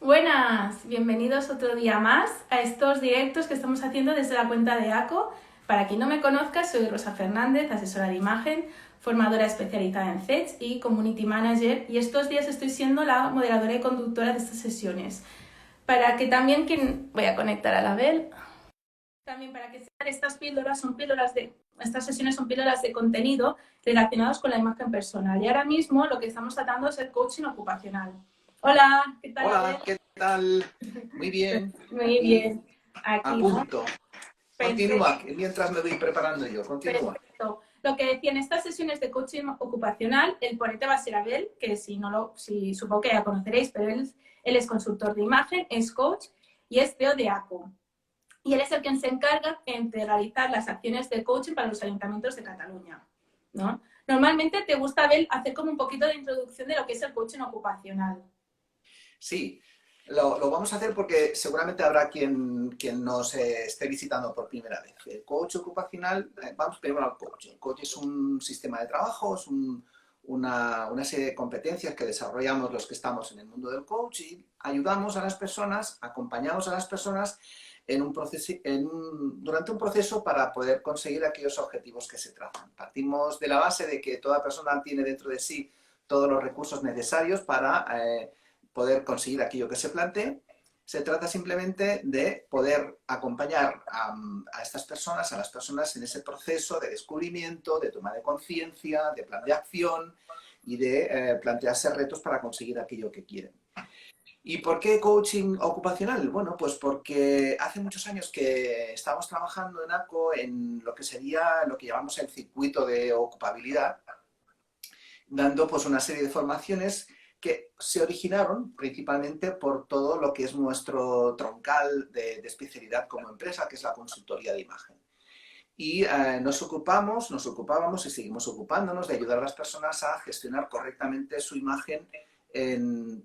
Buenas, bienvenidos otro día más a estos directos que estamos haciendo desde la cuenta de ACO. Para quien no me conozca, soy Rosa Fernández, asesora de imagen, formadora especializada en CETS y Community Manager, y estos días estoy siendo la moderadora y conductora de estas sesiones. Para que también voy a conectar a la Bel. También para que sepan, estas sesiones son píldoras de contenido relacionados con la imagen personal. Y ahora mismo lo que estamos tratando es el coaching ocupacional. Hola, ¿qué tal, Abel? Hola, ¿qué tal? Muy bien, Muy aquí bien, a aquí, ¿no? punto. Perfecto, Continúa, mientras me voy preparando yo, continúa. perfecto. Lo que decía, en estas sesiones de coaching ocupacional, el ponente va a ser Abel, que si supongo que ya conoceréis, pero él es consultor de imagen, es coach y es CEO de ACO. Y él es el que se encarga de realizar las acciones de coaching para los ayuntamientos de Cataluña, ¿no? Normalmente te gusta, Abel, hacer como un poquito de introducción de lo que es el coaching ocupacional. Sí, lo vamos a hacer porque seguramente habrá quien nos esté visitando por primera vez. El coach ocupacional, vamos primero al coach. El coach es un sistema de trabajo, es una serie de competencias que desarrollamos los que estamos en el mundo del coach y ayudamos a las personas, acompañamos a las personas en un proceso, durante un proceso para poder conseguir aquellos objetivos que se trazan. Partimos de la base de que toda persona tiene dentro de sí todos los recursos necesarios para poder conseguir aquello que se plantee. Se trata simplemente de poder acompañar a estas personas, a las personas en ese proceso de descubrimiento, de toma de conciencia, de plan de acción y de plantearse retos para conseguir aquello que quieren. ¿Y por qué coaching ocupacional? Bueno, pues porque hace muchos años que estamos trabajando en ACO en lo que sería lo que llamamos el circuito de ocupabilidad, dando pues una serie de formaciones que se originaron principalmente por todo lo que es nuestro troncal de especialidad como empresa, que es la consultoría de imagen. Y nos ocupábamos y seguimos ocupándonos de ayudar a las personas a gestionar correctamente su imagen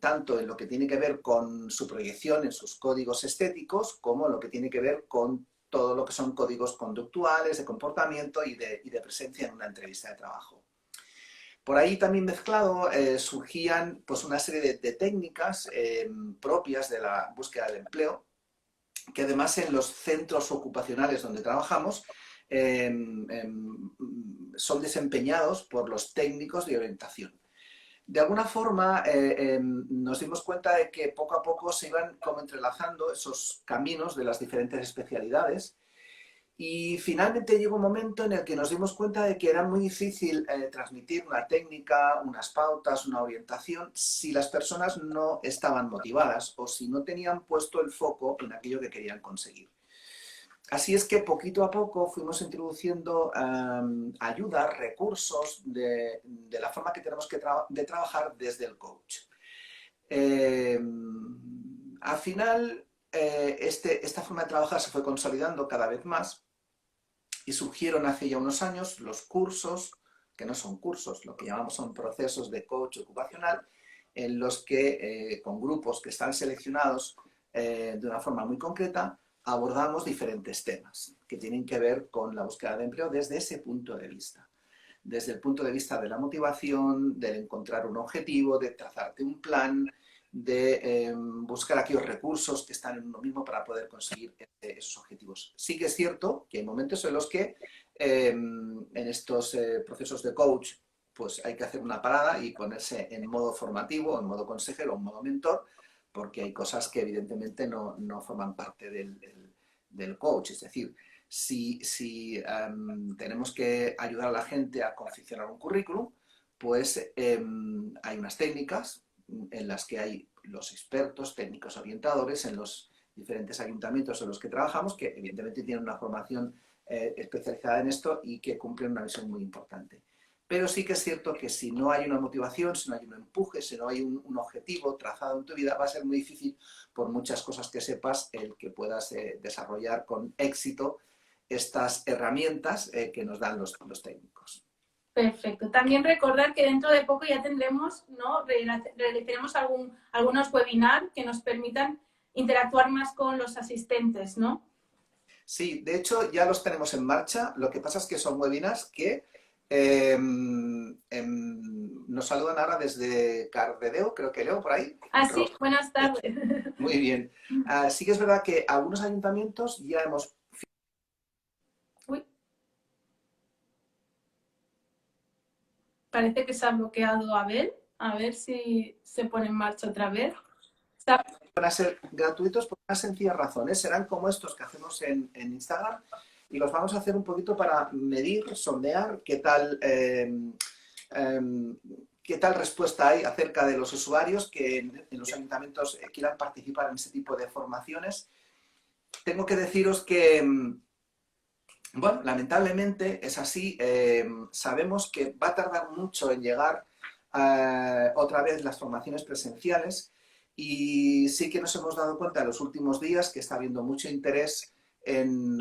tanto en lo que tiene que ver con su proyección en sus códigos estéticos, como en lo que tiene que ver con todo lo que son códigos conductuales, de comportamiento y de presencia en una entrevista de trabajo. Por ahí también mezclado surgían pues, una serie de técnicas propias de la búsqueda de empleo, que además en los centros ocupacionales donde trabajamos eh, son desempeñados por los técnicos de orientación. De alguna forma nos dimos cuenta de que poco a poco se iban como entrelazando esos caminos de las diferentes especialidades. Y finalmente llegó un momento en el que nos dimos cuenta de que era muy difícil transmitir una técnica, unas pautas, una orientación, si las personas no estaban motivadas o si no tenían puesto el foco en aquello que querían conseguir. Así es que poquito a poco fuimos introduciendo ayudas, recursos de la forma que tenemos de trabajar desde el coach. Al final, esta forma de trabajar se fue consolidando cada vez más y surgieron hace ya unos años los cursos, que no son cursos, lo que llamamos son procesos de coach ocupacional, en los que con grupos que están seleccionados de una forma muy concreta, abordamos diferentes temas que tienen que ver con la búsqueda de empleo desde ese punto de vista. Desde el punto de vista de la motivación, del encontrar un objetivo, de trazarte un plan, de buscar aquellos recursos que están en uno mismo para poder conseguir esos objetivos. Sí que es cierto que hay momentos en los que en estos procesos de coach pues hay que hacer una parada y ponerse en modo formativo, en modo consejero, en modo mentor, porque hay cosas que evidentemente no forman parte del coach. Es decir, si tenemos que ayudar a la gente a confeccionar un currículum, pues hay unas técnicas en las que hay los expertos, técnicos orientadores en los diferentes ayuntamientos en los que trabajamos, que evidentemente tienen una formación especializada en esto y que cumplen una misión muy importante. Pero sí que es cierto que si no hay una motivación, si no hay un empuje, si no hay un objetivo trazado en tu vida, va a ser muy difícil, por muchas cosas que sepas, el que puedas desarrollar con éxito estas herramientas que nos dan los técnicos. Perfecto. También recordar que dentro de poco ya tendremos, ¿no? Realizaremos algunos webinars que nos permitan interactuar más con los asistentes, ¿no? Sí, de hecho ya los tenemos en marcha. Lo que pasa es que son webinars que Nos saludan ahora desde Cardedeu, creo que Leo, por ahí. Ah, sí, buenas tardes. Muy bien. Sí que es verdad que algunos ayuntamientos ya hemos... Uy, parece que se ha bloqueado Abel. A ver si se pone en marcha otra vez. Van a ser gratuitos por una sencilla razón, ¿eh? Serán como estos que hacemos en Instagram y los vamos a hacer un poquito para medir, sondear qué tal respuesta hay acerca de los usuarios que en los ayuntamientos quieran participar en ese tipo de formaciones. Tengo que deciros que, bueno, lamentablemente es así. Sabemos que va a tardar mucho en llegar otra vez las formaciones presenciales y sí que nos hemos dado cuenta en los últimos días que está habiendo mucho interés en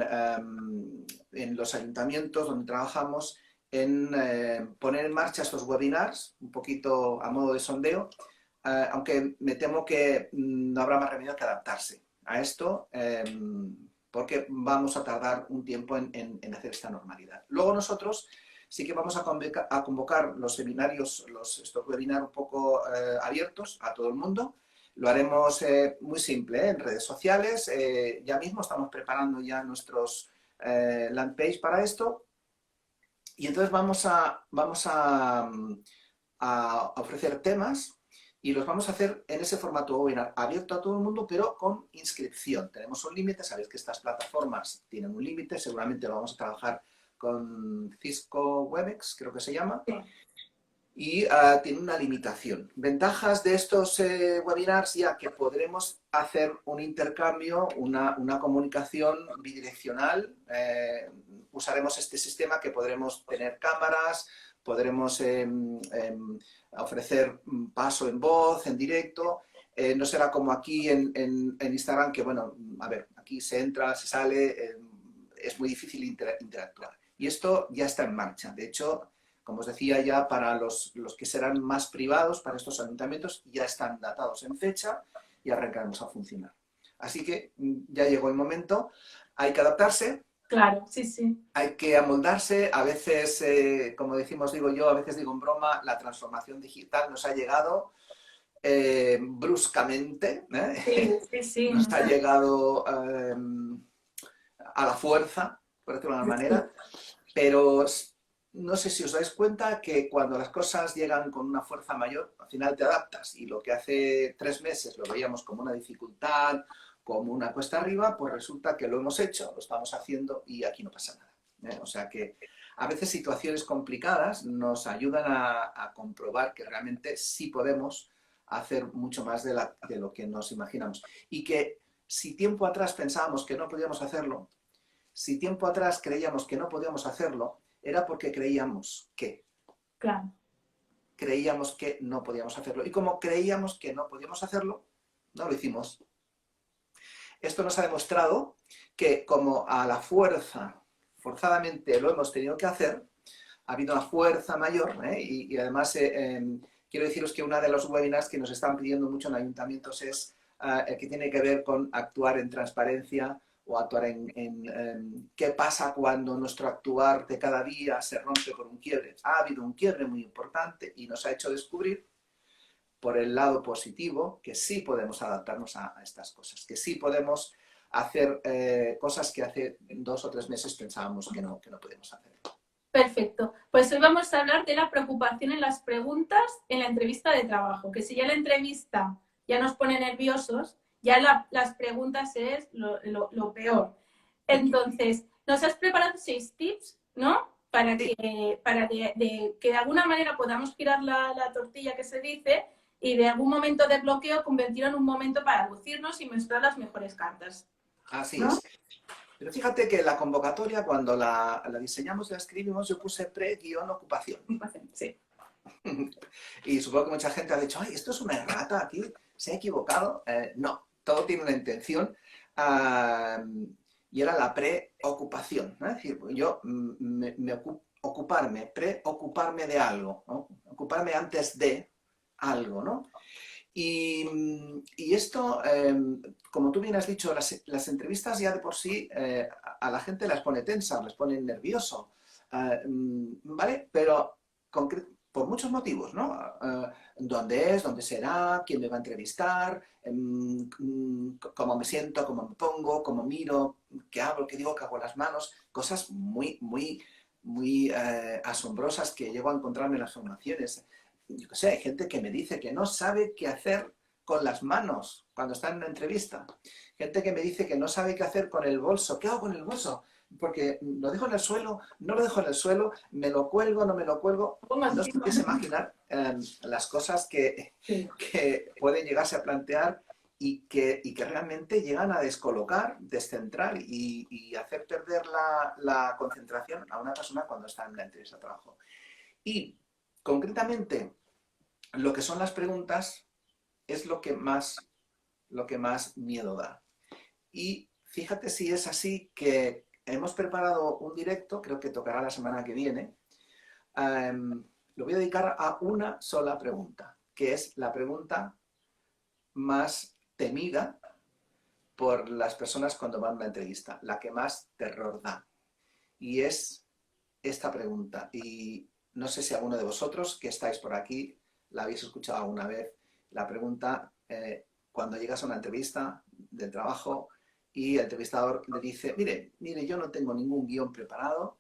los ayuntamientos donde trabajamos en poner en marcha estos webinars, un poquito a modo de sondeo, aunque me temo que no habrá más remedio que adaptarse a esto, porque vamos a tardar un tiempo en hacer esta normalidad. Luego nosotros sí que vamos a convocar los seminarios, estos webinars un poco abiertos a todo el mundo. Lo haremos muy simple, en redes sociales. Ya mismo estamos preparando ya nuestros land page para esto. Y entonces vamos a ofrecer temas y los vamos a hacer en ese formato webinar abierto a todo el mundo, pero con inscripción. Tenemos un límite, sabéis que estas plataformas tienen un límite, seguramente lo vamos a trabajar con Cisco Webex, creo que se llama, y tiene una limitación. Ventajas de estos webinars ya que podremos hacer un intercambio, una comunicación bidireccional, usaremos este sistema que podremos tener cámaras, podremos ofrecer paso en voz, en directo. No será como aquí en Instagram, que bueno, a ver, aquí se entra, se sale, es muy difícil interactuar. Y esto ya está en marcha. De hecho, como os decía, ya para los que serán más privados, para estos ayuntamientos, ya están datados en fecha y arrancaremos a funcionar. Así que ya llegó el momento, hay que adaptarse. Claro, sí, sí. Hay que amoldarse, a veces, como decimos, digo yo, a veces digo en broma, la transformación digital nos ha llegado bruscamente, Sí, sí, sí. nos ha llegado a la fuerza, por decirlo de alguna manera, pero no sé si os dais cuenta que cuando las cosas llegan con una fuerza mayor, al final te adaptas y lo que hace 3 meses lo veíamos como una dificultad, como una cuesta arriba, pues resulta que lo hemos hecho, lo estamos haciendo y aquí no pasa nada. O sea que a veces situaciones complicadas nos ayudan a comprobar que realmente sí podemos hacer mucho más de lo que nos imaginamos. Y que si tiempo atrás pensábamos que no podíamos hacerlo, si tiempo atrás creíamos que no podíamos hacerlo, era porque creíamos que. Claro. Creíamos que no podíamos hacerlo. Y como creíamos que no podíamos hacerlo, no lo hicimos. Esto nos ha demostrado que como a la fuerza, forzadamente lo hemos tenido que hacer, ha habido una fuerza mayor, y además quiero deciros que una de los webinars que nos están pidiendo mucho en ayuntamientos es el que tiene que ver con actuar en transparencia o actuar en qué pasa cuando nuestro actuar de cada día se rompe por un quiebre. Ha habido un quiebre muy importante y nos ha hecho descubrir por el lado positivo que sí podemos adaptarnos a estas cosas, que sí podemos hacer cosas que hace 2 o 3 meses pensábamos que no podíamos hacer. Perfecto. Pues hoy vamos a hablar de la preocupación en las preguntas en la entrevista de trabajo, que si ya la entrevista ya nos pone nerviosos, ya las preguntas es lo peor. Entonces, nos has preparado 6 tips, ¿no? Para que de alguna manera podamos girar la tortilla que se dice y de algún momento de bloqueo convertirlo en un momento para lucirnos y mostrar las mejores cartas. Así ¿no? es. Pero fíjate que la convocatoria, cuando la diseñamos y la escribimos, yo puse pre-ocupación. Sí. Y supongo que mucha gente ha dicho, ay, esto es una errata aquí, se ha equivocado. No, todo tiene una intención. Y era la preocupación, ¿no? Es decir, yo preocuparme de algo, ¿no? Ocuparme antes de algo, ¿no? Y esto, como tú bien has dicho, las entrevistas ya de por sí a la gente las pone tensa, les pone nervioso. ¿Vale? Pero por muchos motivos, ¿no? ¿Dónde es? ¿Dónde será? ¿Quién me va a entrevistar? ¿Cómo me siento? ¿Cómo me pongo? ¿Cómo miro? ¿Qué hablo? ¿Qué digo? ¿Qué hago las manos? Cosas muy asombrosas que llego a encontrarme en las formaciones. Yo qué sé, hay gente que me dice que no sabe qué hacer con las manos cuando está en una entrevista. Gente que me dice que no sabe qué hacer con el bolso. ¿Qué hago con el bolso? Porque lo dejo en el suelo, no lo dejo en el suelo, me lo cuelgo, no me lo cuelgo. No os podéis imaginar las cosas que pueden llegarse a plantear y que realmente llegan a descolocar, descentrar y hacer perder la concentración a una persona cuando está en una entrevista de trabajo. Y concretamente, lo que son las preguntas es lo que más miedo da. Y fíjate si es así que hemos preparado un directo, creo que tocará la semana que viene. Lo voy a dedicar a una sola pregunta, que es la pregunta más temida por las personas cuando van a una entrevista, la que más terror da. Y es esta pregunta. Y no sé si alguno de vosotros que estáis por aquí la habéis escuchado alguna vez. La pregunta, cuando llegas a una entrevista de trabajo y el entrevistador le dice, mire, yo no tengo ningún guión preparado,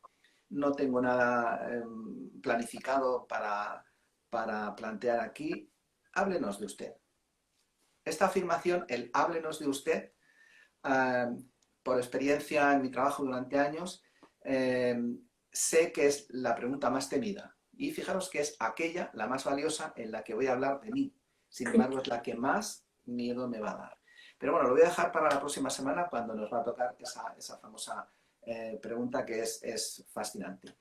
no tengo nada planificado para plantear aquí, háblenos de usted. Esta afirmación, el háblenos de usted, por experiencia en mi trabajo durante años, sé que es la pregunta más temida. Y fijaros que es aquella, la más valiosa, en la que voy a hablar de mí. Sin embargo, es la que más miedo me va a dar. Pero bueno, lo voy a dejar para la próxima semana cuando nos va a tocar esa famosa pregunta que es fascinante.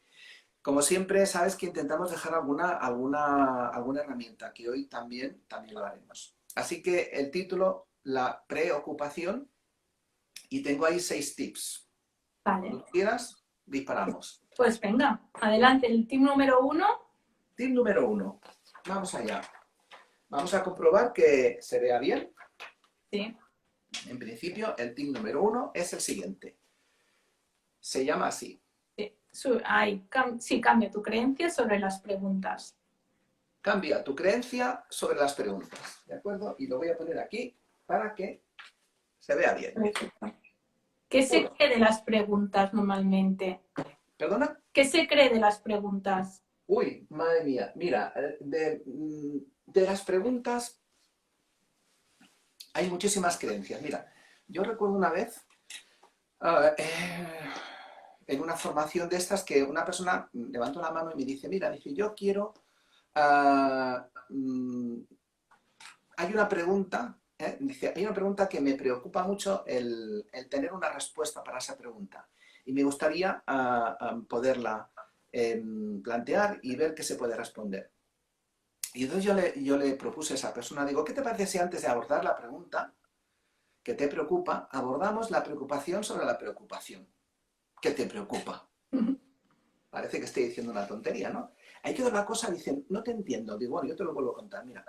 Como siempre, sabes que intentamos dejar alguna herramienta, que hoy también lo haremos. Así que el título, la preocupación, y tengo ahí 6 tips. Vale. Cuando quieras, disparamos. Pues venga, adelante, el tip número 1. Tip número 1. Vamos allá. Vamos a comprobar que se vea bien. Sí. En principio, el tip número 1 es el siguiente. Se llama así. Sí, cambia tu creencia sobre las preguntas. Cambia tu creencia sobre las preguntas. ¿De acuerdo? Y lo voy a poner aquí para que se vea bien. Perfecto. ¿Qué se cree de las preguntas normalmente? ¿Perdona? ¿Qué se cree de las preguntas? Uy, madre mía. Mira, de las preguntas hay muchísimas creencias. Mira, yo recuerdo una vez en una formación de estas que una persona levantó la mano y me dice, mira, dice, yo quiero... hay una pregunta, dice, hay una pregunta que me preocupa mucho el tener una respuesta para esa pregunta. Y me gustaría poderla plantear y ver qué se puede responder. Y entonces yo le propuse a esa persona, digo, ¿qué te parece si antes de abordar la pregunta que te preocupa, abordamos la preocupación sobre la preocupación? ¿Qué te preocupa? Parece que estoy diciendo una tontería, ¿no? Ahí quedó la cosa, dicen, no te entiendo. Digo, bueno, yo te lo vuelvo a contar. Mira,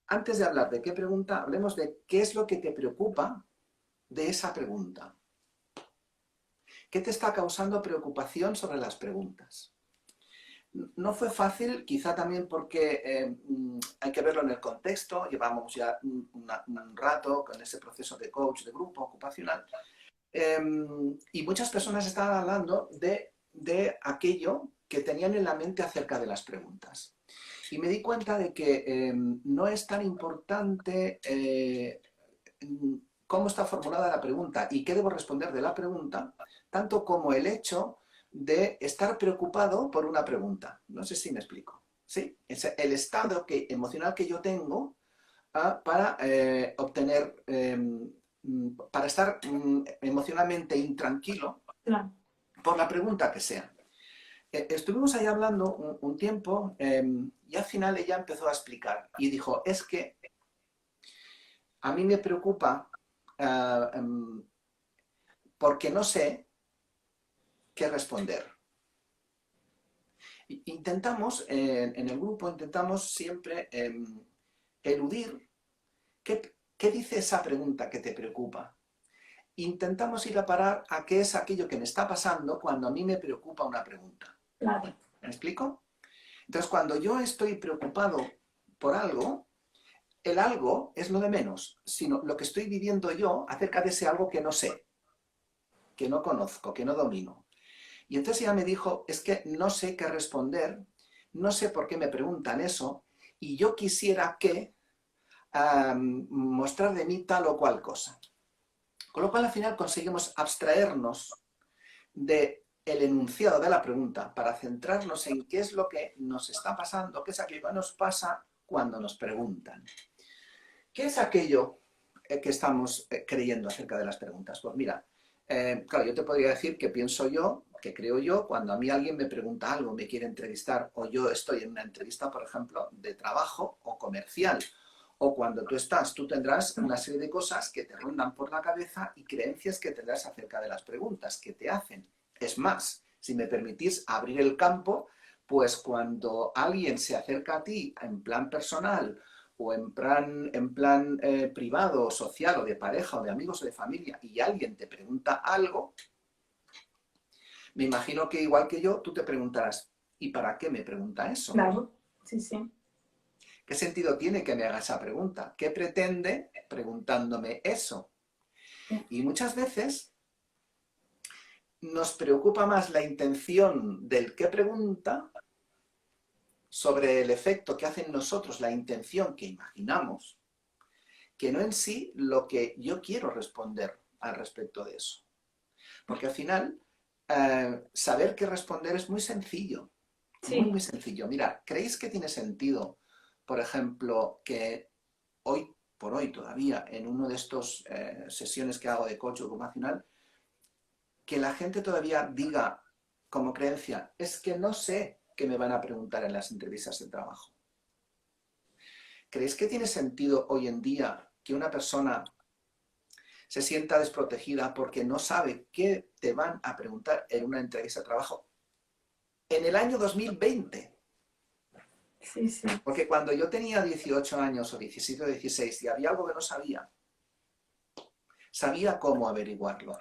antes de hablar de qué pregunta, hablemos de qué es lo que te preocupa de esa pregunta. ¿Qué te está causando preocupación sobre las preguntas? No fue fácil, quizá también porque hay que verlo en el contexto. Llevamos ya un rato con ese proceso de coach de grupo ocupacional. Y muchas personas estaban hablando de aquello que tenían en la mente acerca de las preguntas. Y me di cuenta de que no es tan importante cómo está formulada la pregunta y qué debo responder de la pregunta, tanto como el hecho de estar preocupado por una pregunta. No sé si me explico. ¿Sí? Es el estado emocional que yo tengo para obtener, para estar emocionalmente intranquilo por la pregunta que sea. Estuvimos ahí hablando un tiempo y al final ella empezó a explicar y dijo, es que a mí me preocupa porque no sé qué responder. Intentamos, en el grupo, intentamos siempre eludir qué dice esa pregunta que te preocupa. Intentamos ir a parar a qué es aquello que me está pasando cuando a mí me preocupa una pregunta. Claro. ¿Me explico? Entonces, cuando yo estoy preocupado por algo, el algo es lo de menos, sino lo que estoy viviendo yo acerca de ese algo que no sé, que no conozco, que no domino. Y entonces ella me dijo, es que no sé qué responder, no sé por qué me preguntan eso, y yo quisiera que mostrar de mí tal o cual cosa. Con lo cual al final conseguimos abstraernos del enunciado de la pregunta para centrarnos en qué es lo que nos está pasando, qué es aquello que nos pasa cuando nos preguntan. ¿Qué es aquello que estamos creyendo acerca de las preguntas? Pues mira, claro, yo te podría decir que pienso yo, que creo yo, cuando a mí alguien me pregunta algo, me quiere entrevistar, o yo estoy en una entrevista, por ejemplo, de trabajo o comercial, o cuando tú tendrás una serie de cosas que te rondan por la cabeza y creencias que tendrás acerca de las preguntas que te hacen. Es más, si me permitís abrir el campo, pues cuando alguien se acerca a ti en plan personal o en plan privado, social, o de pareja, o de amigos, o de familia, y alguien te pregunta algo, me imagino que igual que yo, tú te preguntarás, ¿y para qué me pregunta eso? Claro, sí, sí. ¿Qué sentido tiene que me haga esa pregunta? ¿Qué pretende preguntándome eso? Y muchas veces nos preocupa más la intención del que pregunta sobre el efecto que hace en nosotros la intención que imaginamos, que no en sí lo que yo quiero responder al respecto de eso. Porque al final, saber qué responder es muy sencillo, muy, Sí. muy sencillo. Mira, ¿creéis que tiene sentido, por ejemplo, que hoy por hoy todavía, en una de estas sesiones que hago de coach ocupacional, que la gente todavía diga como creencia, es que no sé qué me van a preguntar en las entrevistas de trabajo? ¿Creéis que tiene sentido hoy en día que una persona se sienta desprotegida porque no sabe qué te van a preguntar en una entrevista de trabajo en el año 2020? Sí, sí. Porque cuando yo tenía 18 años o 17 o 16 y había algo que no sabía, sabía cómo averiguarlo.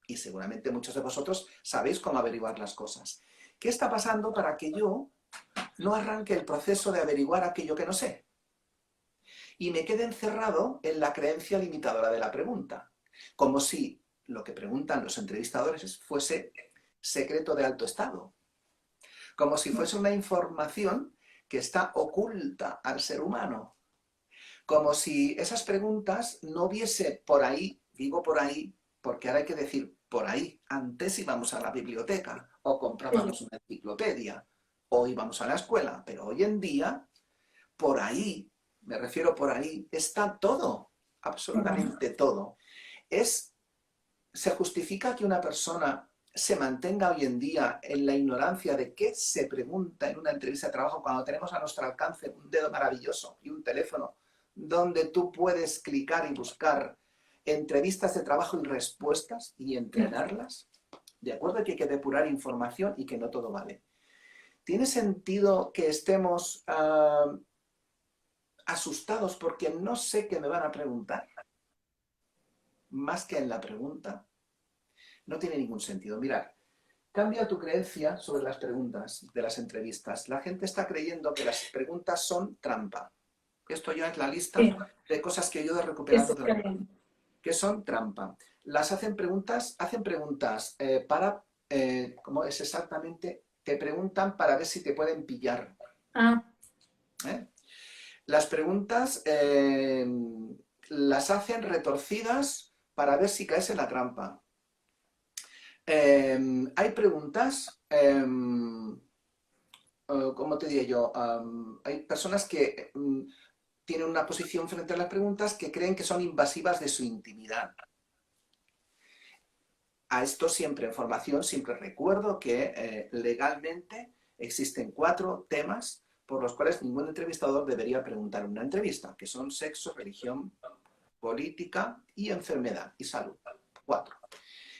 Y seguramente muchos de vosotros sabéis cómo averiguar las cosas. ¿Qué está pasando para que yo no arranque el proceso de averiguar aquello que no sé? Y me quede encerrado en la creencia limitadora de la pregunta. Como si lo que preguntan los entrevistadores fuese secreto de alto estado. Como si fuese una información que está oculta al ser humano. Como si esas preguntas no hubiese por ahí, digo por ahí, porque ahora hay que decir por ahí. Antes íbamos a la biblioteca o Sí. comprábamos una enciclopedia o íbamos a la escuela, pero hoy en día, por ahí, me refiero por ahí, está todo, absolutamente todo. Se justifica que una persona se mantenga hoy en día en la ignorancia de qué se pregunta en una entrevista de trabajo cuando tenemos a nuestro alcance un dedo maravilloso y un teléfono donde tú puedes clicar y buscar entrevistas de trabajo y respuestas y entrenarlas. De acuerdo que hay que depurar información y que no todo vale. ¿Tiene sentido que estemos asustados porque no sé qué me van a preguntar? Más que en la pregunta. No tiene ningún sentido. Mirad, cambia tu creencia sobre las preguntas de las entrevistas. La gente está creyendo que las preguntas son trampa. Esto ya es la lista Sí. de cosas que yo he ido recuperando Es de la web. Que son trampa. Las hacen preguntas para, ¿cómo es exactamente? Te preguntan para ver si te pueden pillar. Ah, ¿Eh? Las preguntas las hacen retorcidas para ver si caes en la trampa. Hay preguntas, ¿cómo te diría yo? Hay personas que tienen una posición frente a las preguntas que creen que son invasivas de su intimidad. A esto siempre en formación, siempre recuerdo que legalmente existen 4 temas por los cuales ningún entrevistador debería preguntar en una entrevista, que son sexo, religión, política y enfermedad y salud. 4.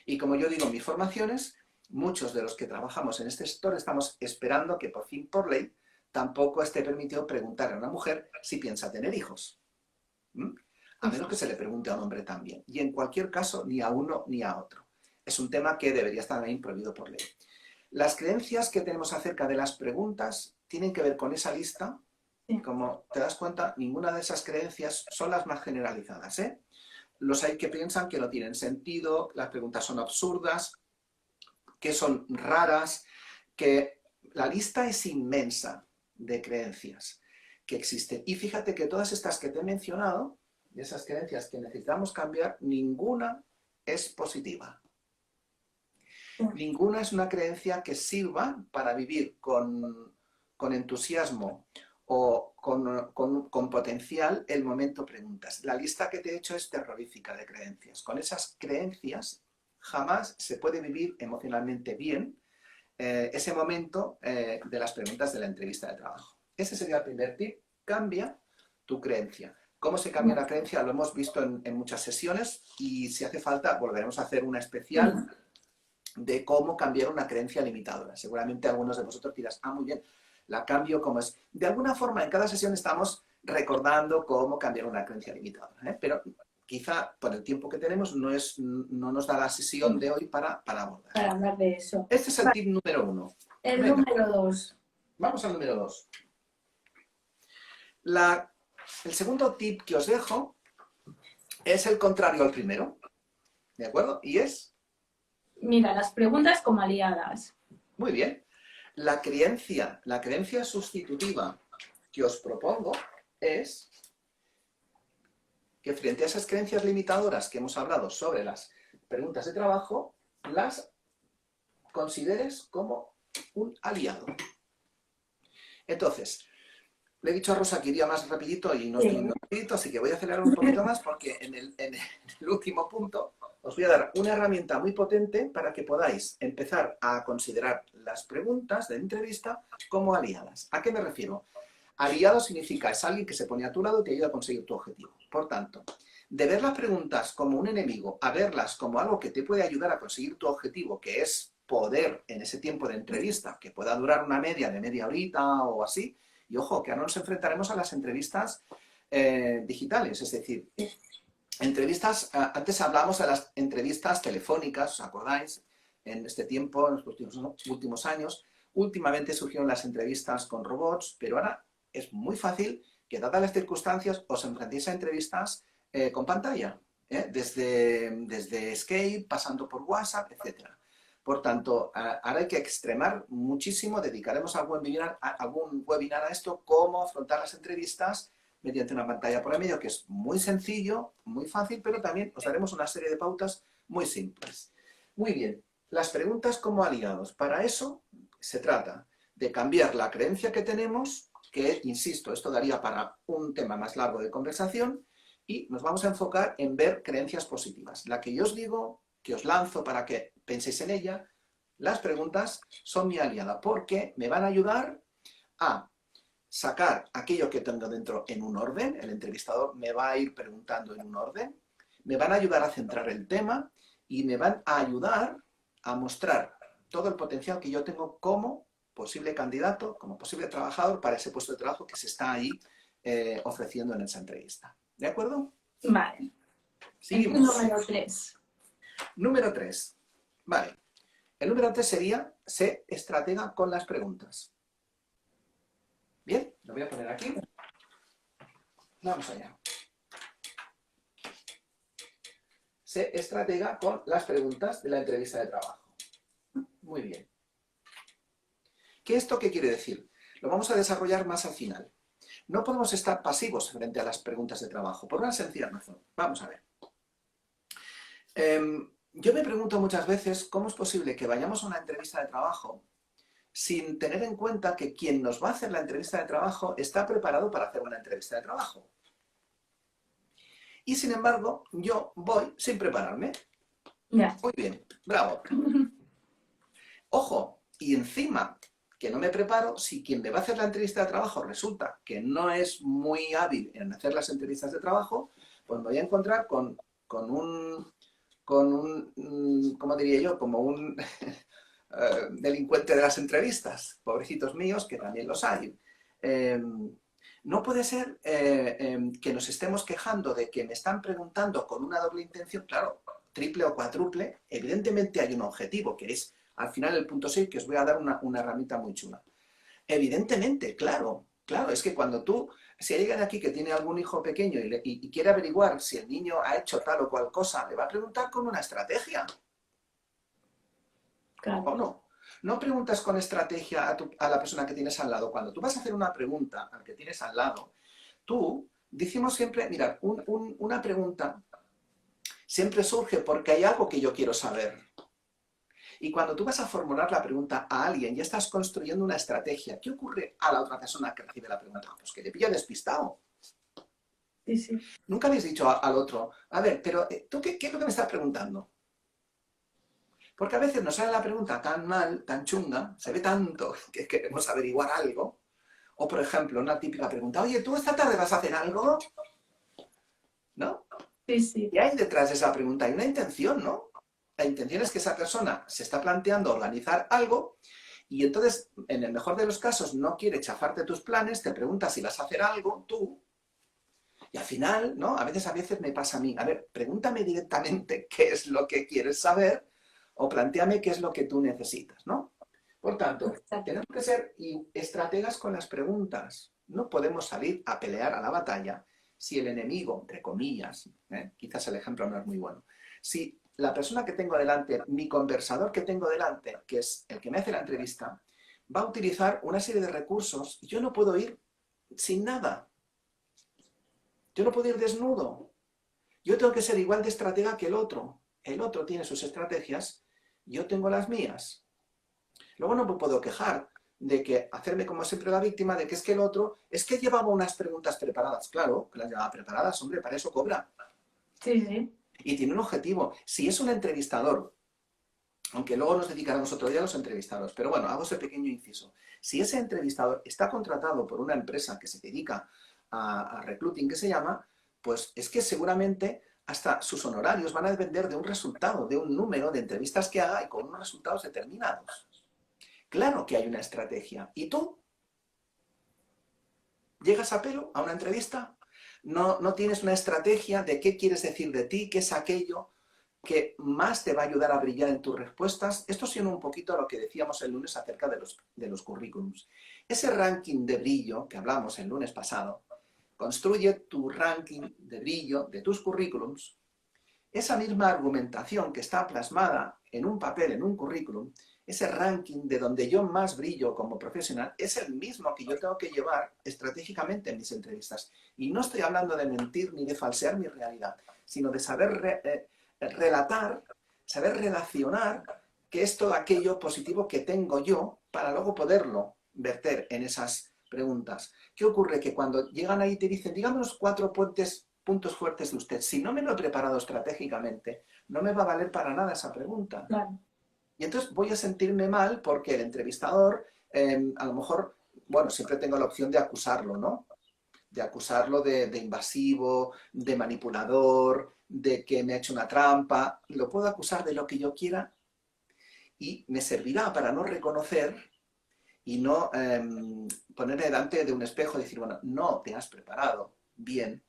Y como yo digo en mis formaciones, muchos de los que trabajamos en este sector estamos esperando que por fin, por ley, tampoco esté permitido preguntar a una mujer si piensa tener hijos. A menos que se le pregunte a un hombre también. Y en cualquier caso, ni a uno ni a otro. Es un tema que debería estar ahí prohibido por ley. Las creencias que tenemos acerca de las preguntas tienen que ver con esa lista. Sí. Como te das cuenta, ninguna de esas creencias son las más generalizadas, ¿eh? Los hay que piensan que no tienen sentido, las preguntas son absurdas, que son raras, que la lista es inmensa de creencias que existen. Y fíjate que todas estas que te he mencionado, de esas creencias que necesitamos cambiar, ninguna es positiva. Ninguna es una creencia que sirva para vivir con entusiasmo o con potencial el momento preguntas. La lista que te he hecho es terrorífica de creencias. Con esas creencias jamás se puede vivir emocionalmente bien ese momento de las preguntas de la entrevista de trabajo. Ese sería el primer tip. Cambia tu creencia. ¿Cómo se cambia la creencia? Lo hemos visto en muchas sesiones y si hace falta volveremos a hacer una especial de cómo cambiar una creencia limitadora. Seguramente algunos de vosotros dirás, muy bien, la cambio como es. De alguna forma, en cada sesión estamos recordando cómo cambiar una creencia limitadora, ¿eh? Pero quizá por el tiempo que tenemos no nos da la sesión de hoy para abordar. Para hablar de eso. Este es el tip número 1. El número 2. Vamos al número 2. El segundo tip que os dejo es el contrario al primero. ¿De acuerdo? Y es... Mira, las preguntas como aliadas. Muy bien. La creencia sustitutiva que os propongo es que frente a esas creencias limitadoras que hemos hablado sobre las preguntas de trabajo, las consideres como un aliado. Entonces, le he dicho a Rosa que iría más rapidito y no estoy yendo rapidito, así que voy a acelerar un poquito más porque en el último punto os voy a dar una herramienta muy potente para que podáis empezar a considerar las preguntas de entrevista como aliadas. ¿A qué me refiero? Aliado significa es alguien que se pone a tu lado y te ayuda a conseguir tu objetivo. Por tanto, de ver las preguntas como un enemigo a verlas como algo que te puede ayudar a conseguir tu objetivo, que es poder en ese tiempo de entrevista, que pueda durar una media de media horita o así, y ojo, que ahora nos enfrentaremos a las entrevistas digitales, es decir, entrevistas, antes hablábamos de las entrevistas telefónicas, ¿os acordáis? En este tiempo, en los últimos años, últimamente surgieron las entrevistas con robots, pero ahora es muy fácil que, dadas las circunstancias, os enfrentéis a entrevistas con pantalla, desde Skype, pasando por WhatsApp, etc. Por tanto, ahora hay que extremar muchísimo, dedicaremos algún webinar a esto, cómo afrontar las entrevistas mediante una pantalla por el medio, que es muy sencillo, muy fácil, pero también os daremos una serie de pautas muy simples. Muy bien, las preguntas como aliados. Para eso se trata de cambiar la creencia que tenemos, que, insisto, esto daría para un tema más largo de conversación, y nos vamos a enfocar en ver creencias positivas. La que yo os digo, que os lanzo para que penséis en ella, las preguntas son mi aliada, porque me van a ayudar a sacar aquello que tengo dentro en un orden, el entrevistador me va a ir preguntando en un orden, me van a ayudar a centrar el tema y me van a ayudar a mostrar todo el potencial que yo tengo como posible candidato, como posible trabajador para ese puesto de trabajo que se está ahí ofreciendo en esa entrevista. ¿De acuerdo? Vale. Seguimos. Número 3. Número 3. Vale. El número 3 sería, sé estratega con las preguntas. Bien, lo voy a poner aquí. Vamos allá. Sé estratega con las preguntas de la entrevista de trabajo. Muy bien. ¿Qué quiere decir? Lo vamos a desarrollar más al final. No podemos estar pasivos frente a las preguntas de trabajo, por una sencilla razón. Vamos a ver. Yo me pregunto muchas veces cómo es posible que vayamos a una entrevista de trabajo sin tener en cuenta que quien nos va a hacer la entrevista de trabajo está preparado para hacer una entrevista de trabajo. Y sin embargo, yo voy sin prepararme. Ya. Muy bien, bravo. Ojo, y encima que no me preparo, si quien me va a hacer la entrevista de trabajo resulta que no es muy hábil en hacer las entrevistas de trabajo, pues me voy a encontrar con un, ¿cómo diría yo? Como un delincuente de las entrevistas, pobrecitos míos, que también los hay. No puede ser que nos estemos quejando de que me están preguntando con una doble intención, claro, triple o cuádruple, evidentemente hay un objetivo, que es al final el punto 6, que os voy a dar una herramienta muy chula. Evidentemente, claro, es que cuando si hay alguien aquí que tiene algún hijo pequeño y quiere averiguar si el niño ha hecho tal o cual cosa, le va a preguntar con una estrategia. Claro. ¿O no? No preguntas con estrategia a la persona que tienes al lado. Cuando tú vas a hacer una pregunta al que tienes al lado, decimos siempre, mira, una pregunta siempre surge porque hay algo que yo quiero saber. Y cuando tú vas a formular la pregunta a alguien, ya estás construyendo una estrategia. ¿Qué ocurre a la otra persona que recibe la pregunta? Pues que le pilla despistado. Sí, sí. Nunca habéis dicho al otro, a ver, pero ¿tú qué es lo que me estás preguntando? Porque a veces nos sale la pregunta tan mal, tan chunga, se ve tanto que queremos averiguar algo. O, por ejemplo, una típica pregunta, oye, ¿tú esta tarde vas a hacer algo? ¿No? Sí, sí. Y hay detrás de esa pregunta, hay una intención, ¿no? La intención es que esa persona se está planteando organizar algo y entonces, en el mejor de los casos, no quiere chafarte tus planes, te pregunta si vas a hacer algo tú y al final, ¿no? A veces me pasa a mí, a ver, pregúntame directamente qué es lo que quieres saber o plantéame qué es lo que tú necesitas, ¿no? Por tanto, tenemos que ser estrategas con las preguntas. No podemos salir a pelear a la batalla si el enemigo, entre comillas, quizás el ejemplo no es muy bueno, si la persona que tengo delante, mi conversador que tengo delante, que es el que me hace la entrevista, va a utilizar una serie de recursos y yo no puedo ir sin nada. Yo no puedo ir desnudo. Yo tengo que ser igual de estratega que el otro. El otro tiene sus estrategias, yo tengo las mías. Luego no me puedo quejar de que hacerme como siempre la víctima de que es que el otro, es que llevaba unas preguntas preparadas. Claro, que las llevaba preparadas, hombre, para eso cobra. Sí, sí. Y tiene un objetivo. Si es un entrevistador, aunque luego nos dedicaremos otro día a los entrevistados, pero bueno, hago ese pequeño inciso. Si ese entrevistador está contratado por una empresa que se dedica a recruiting, que se llama, pues es que seguramente hasta sus honorarios van a depender de un resultado, de un número de entrevistas que haga y con unos resultados determinados. Claro que hay una estrategia. ¿Y tú? ¿Llegas a pelo a una entrevista? No tienes una estrategia de qué quieres decir de ti, qué es aquello que más te va a ayudar a brillar en tus respuestas. Esto siendo un poquito lo que decíamos el lunes acerca de los currículums. Ese ranking de brillo que hablamos el lunes pasado, construye tu ranking de brillo de tus currículums. Esa misma argumentación que está plasmada en un papel, en un currículum, ese ranking de donde yo más brillo como profesional, es el mismo que yo tengo que llevar estratégicamente en mis entrevistas. Y no estoy hablando de mentir ni de falsear mi realidad, sino de saber relatar, saber relacionar qué es todo aquello positivo que tengo yo para luego poderlo verter en esas preguntas. ¿Qué ocurre? Que cuando llegan ahí y te dicen, díganos 4 puntos fuertes de usted, si no me lo he preparado estratégicamente, no me va a valer para nada esa pregunta. Claro. Y entonces voy a sentirme mal porque el entrevistador, a lo mejor, bueno, siempre tengo la opción de acusarlo, ¿no? De acusarlo de invasivo, de manipulador, de que me ha hecho una trampa. Lo puedo acusar de lo que yo quiera y me servirá para no reconocer y no ponerme delante de un espejo y decir, bueno, no te has preparado bien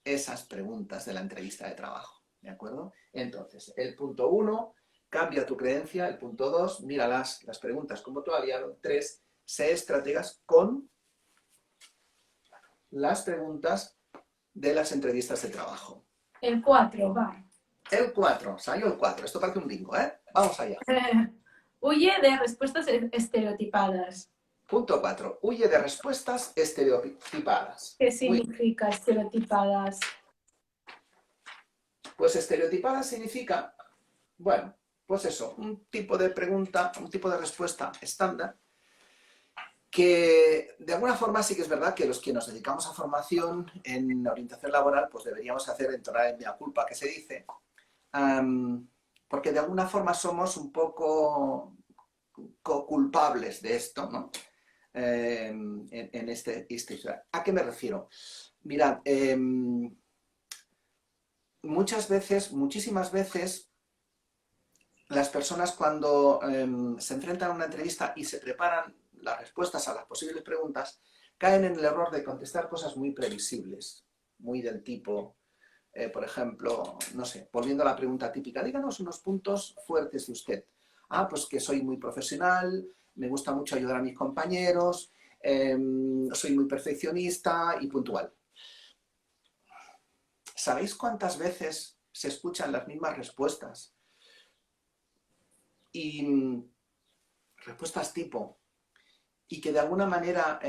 esas preguntas de la entrevista de trabajo, ¿de acuerdo? Entonces, el punto 1, cambia tu creencia. El punto 2, mira las preguntas como tu aliado. 3, sé estrategas con las preguntas de las entrevistas de trabajo. El 4, va. El 4, salió el 4. Esto parece un bingo, ¿eh? Vamos allá. Huye de respuestas estereotipadas. Punto 4. Huye de respuestas estereotipadas. ¿Qué significa estereotipadas? Pues estereotipadas significa, bueno, pues eso, un tipo de pregunta, un tipo de respuesta estándar que de alguna forma sí que es verdad que los que nos dedicamos a formación en orientación laboral pues deberíamos hacer entonar en mea culpa, que se dice, porque de alguna forma somos un poco culpables de esto, ¿no? En este historia. ¿A qué me refiero? Mirad, muchas veces, muchísimas veces, las personas cuando se enfrentan a una entrevista y se preparan las respuestas a las posibles preguntas, caen en el error de contestar cosas muy previsibles, muy del tipo, por ejemplo, no sé, volviendo a la pregunta típica, díganos unos puntos fuertes de usted. Pues que soy muy profesional, me gusta mucho ayudar a mis compañeros, soy muy perfeccionista y puntual. ¿Sabéis cuántas veces se escuchan las mismas respuestas? Y respuestas tipo, y que de alguna manera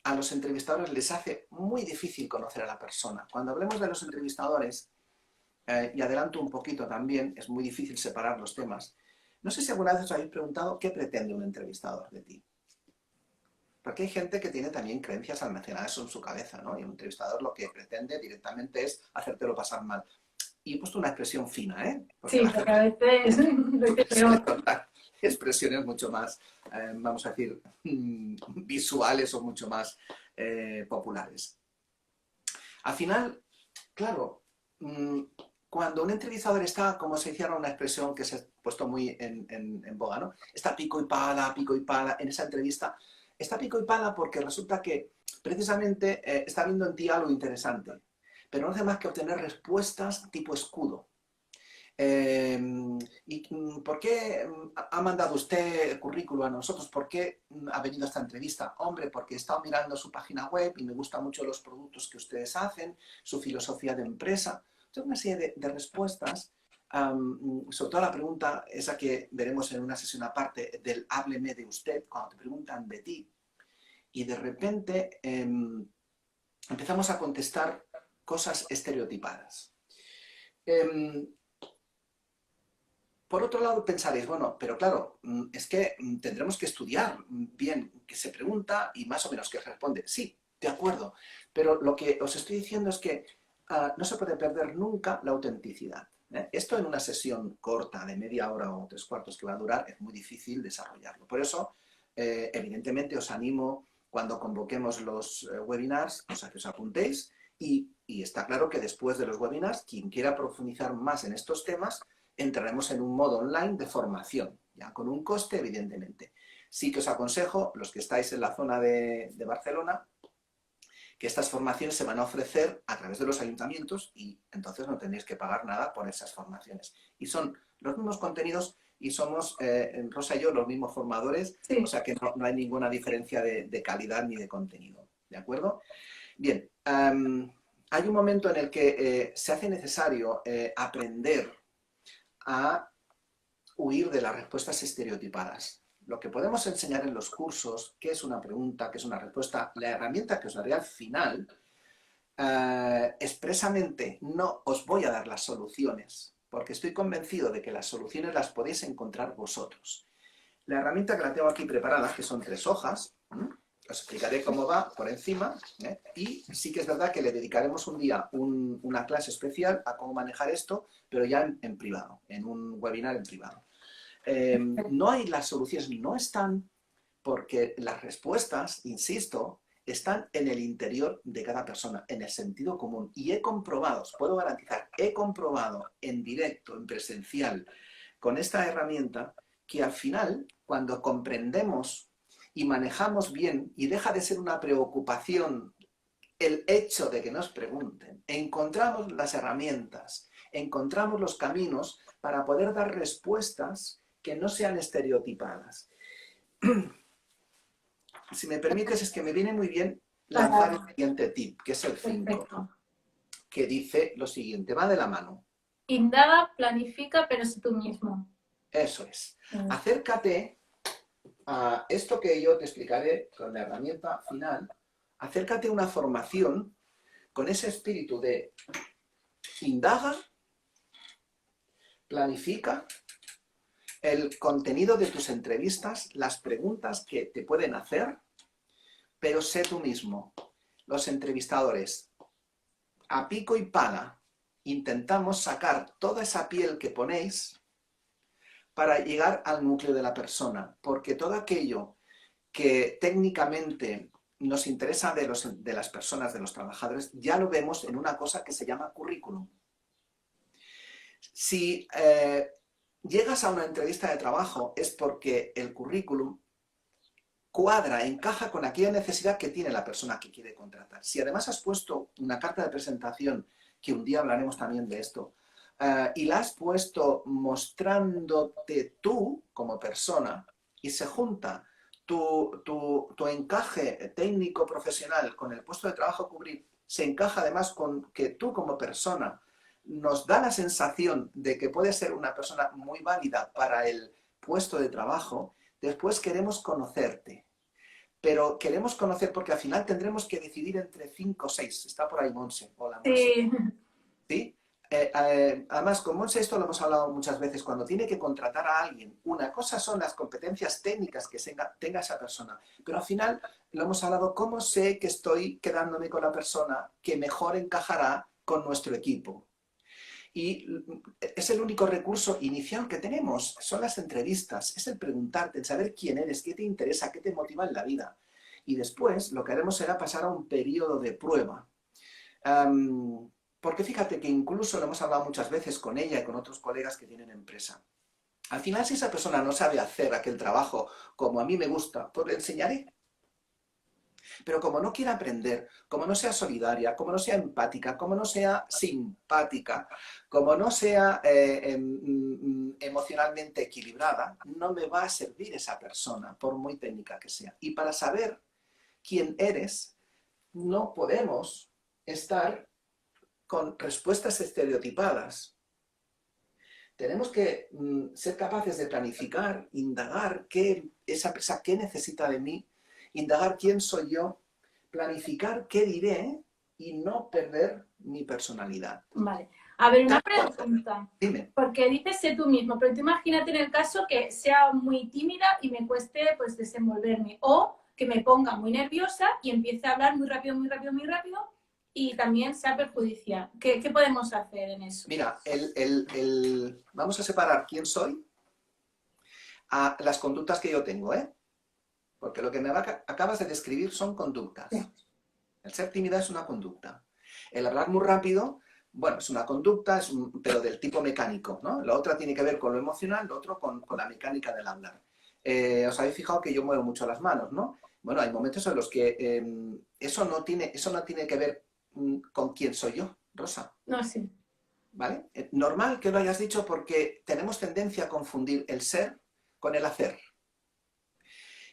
a los entrevistadores les hace muy difícil conocer a la persona. Cuando hablemos de los entrevistadores, y adelanto un poquito también, es muy difícil separar los temas. No sé si alguna vez os habéis preguntado qué pretende un entrevistador de ti. Porque hay gente que tiene también creencias almacenadas en su cabeza, ¿no? Y un entrevistador lo que pretende directamente es hacértelo pasar mal. Y he puesto una expresión fina, ¿eh? Porque sí, porque a veces expresiones mucho más, vamos a decir, visuales o mucho más populares. Al final, claro, cuando un entrevistador está, como se hiciera una expresión que se ha puesto muy en boga, ¿no? Está pico y pala en esa entrevista. Está pico y pala porque resulta que precisamente está viendo en ti algo interesante, pero no hace más que obtener respuestas tipo escudo. ¿Y por qué ha mandado usted el currículo a nosotros? ¿Por qué ha venido a esta entrevista? Hombre, porque he estado mirando su página web y me gustan mucho los productos que ustedes hacen, su filosofía de empresa. Entonces, una serie de respuestas, sobre todo la pregunta, esa que veremos en una sesión aparte, del hábleme de usted, cuando te preguntan de ti. Y de repente empezamos a contestar cosas estereotipadas. Por otro lado pensaréis, bueno, pero claro, es que tendremos que estudiar bien qué se pregunta y más o menos qué responde. Sí, de acuerdo, pero lo que os estoy diciendo es que no se puede perder nunca la autenticidad. Esto en una sesión corta de media hora o 3/4 que va a durar es muy difícil desarrollarlo. Por eso, evidentemente, os animo cuando convoquemos los webinars, a que os apuntéis y está claro que después de los webinars, quien quiera profundizar más en estos temas, entraremos en un modo online de formación, ya con un coste, evidentemente. Sí que os aconsejo, los que estáis en la zona de Barcelona, que estas formaciones se van a ofrecer a través de los ayuntamientos y entonces no tenéis que pagar nada por esas formaciones. Y son los mismos contenidos y somos, Rosa y yo, los mismos formadores, sí. O sea que no hay ninguna diferencia de calidad ni de contenido, ¿de acuerdo? Bien, hay un momento en el que se hace necesario aprender a huir de las respuestas estereotipadas. Lo que podemos enseñar en los cursos, qué es una pregunta, qué es una respuesta, la herramienta que os daré al final, expresamente no os voy a dar las soluciones, porque estoy convencido de que las soluciones las podéis encontrar vosotros. La herramienta que la tengo aquí preparada, que son 3 hojas, os explicaré cómo va por encima, y sí que es verdad que le dedicaremos un día una clase especial a cómo manejar esto, pero ya en privado, en un webinar en privado. No hay las soluciones, no están, porque las respuestas, insisto, están en el interior de cada persona, en el sentido común. Y he comprobado, os puedo garantizar, he comprobado en directo, en presencial, con esta herramienta, que al final, cuando comprendemos y manejamos bien, y deja de ser una preocupación el hecho de que nos pregunten, encontramos las herramientas, encontramos los caminos para poder dar respuestas que no sean estereotipadas. Si me permites, es que me viene muy bien lanzar el siguiente tip, que es el 5, que dice lo siguiente, va de la mano. Indaga, planifica, pero sé tú mismo. Eso es. Acércate a esto que yo te explicaré con la herramienta final, acércate a una formación con ese espíritu de indaga, planifica el contenido de tus entrevistas, las preguntas que te pueden hacer, pero sé tú mismo. Los entrevistadores, a pico y pala, intentamos sacar toda esa piel que ponéis para llegar al núcleo de la persona, porque todo aquello que técnicamente nos interesa de las personas, de los trabajadores, ya lo vemos en una cosa que se llama currículum. Si llegas a una entrevista de trabajo es porque el currículum cuadra, encaja con aquella necesidad que tiene la persona que quiere contratar. Si además has puesto una carta de presentación, que un día hablaremos también de esto, y la has puesto mostrándote tú como persona y se junta tu encaje técnico profesional con el puesto de trabajo a cubrir, se encaja además con que tú como persona nos da la sensación de que puedes ser una persona muy válida para el puesto de trabajo, después queremos conocerte. Pero queremos conocer porque al final tendremos que decidir entre 5 o 6. Está por ahí Monse. Hola, Monse. Sí. ¿Sí? Además, con Monse esto lo hemos hablado muchas veces, cuando tiene que contratar a alguien, una cosa son las competencias técnicas que tenga esa persona, pero al final lo hemos hablado, ¿cómo sé que estoy quedándome con la persona que mejor encajará con nuestro equipo? Y es el único recurso inicial que tenemos, son las entrevistas, es el preguntarte, el saber quién eres, qué te interesa, qué te motiva en la vida. Y después lo que haremos será pasar a un periodo de prueba. Porque fíjate que incluso lo hemos hablado muchas veces con ella y con otros colegas que tienen empresa. Al final, si esa persona no sabe hacer aquel trabajo como a mí me gusta, pues le enseñaré. Pero como no quiera aprender, como no sea solidaria, como no sea empática, como no sea simpática, como no sea emocionalmente equilibrada, no me va a servir esa persona, por muy técnica que sea. Y para saber quién eres, no podemos estar con respuestas estereotipadas. Tenemos que ser capaces de planificar, indagar esa persona qué necesita de mí, indagar quién soy yo, planificar qué diré y no perder mi personalidad. Vale. A ver, una pregunta. Dime. Porque dices sé tú mismo, pero tú imagínate en el caso que sea muy tímida y me cueste pues desenvolverme, o que me ponga muy nerviosa y empiece a hablar muy rápido, muy rápido, muy rápido y también sea perjudicial. ¿Qué podemos hacer en eso? Mira, vamos a separar quién soy a las conductas que yo tengo, ¿eh? Porque lo que acabas de describir son conductas. Sí. El ser tímida es una conducta. El hablar muy rápido, bueno, es una conducta, pero del tipo mecánico, ¿no? La otra tiene que ver con lo emocional, lo otro con la mecánica del hablar. Os habéis fijado que yo muevo mucho las manos, ¿no? Bueno, hay momentos en los que eso no tiene que ver con quién soy yo, Rosa. No, sí. ¿Vale? Normal que lo hayas dicho porque tenemos tendencia a confundir el ser con el hacer.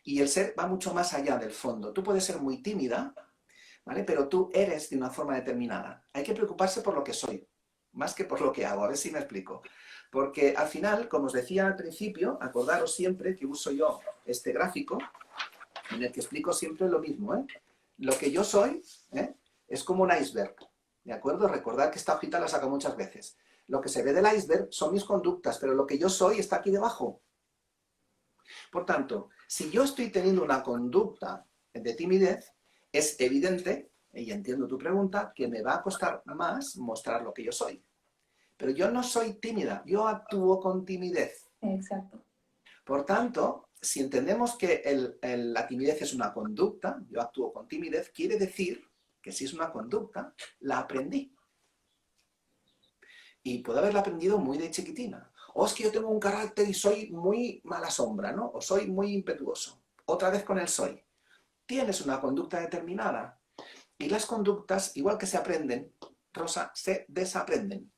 Y el ser va mucho más allá del fondo. Tú puedes ser muy tímida, ¿vale? Pero tú eres de una forma determinada. Hay que preocuparse por lo que soy, más que por lo que hago. A ver si me explico. Porque al final, como os decía al principio, acordaros siempre que uso yo este gráfico, en el que explico siempre lo mismo, ¿eh? Lo que yo soy, ¿eh? Es como un iceberg, ¿de acuerdo? Recordad que esta hojita la saco muchas veces. Lo que se ve del iceberg son mis conductas, pero lo que yo soy está aquí debajo. Por tanto, si yo estoy teniendo una conducta de timidez, es evidente, y entiendo tu pregunta, que me va a costar más mostrar lo que yo soy. Pero yo no soy tímida, yo actúo con timidez. Exacto. Por tanto, si entendemos que la timidez es una conducta, yo actúo con timidez, quiere decir que si es una conducta, la aprendí. Y puedo haberla aprendido muy de chiquitina. O es que yo tengo un carácter y soy muy mala sombra, ¿no? O soy muy impetuoso. Otra vez con el soy. Tienes una conducta determinada. Y las conductas, igual que se aprenden, Rosa, se desaprenden.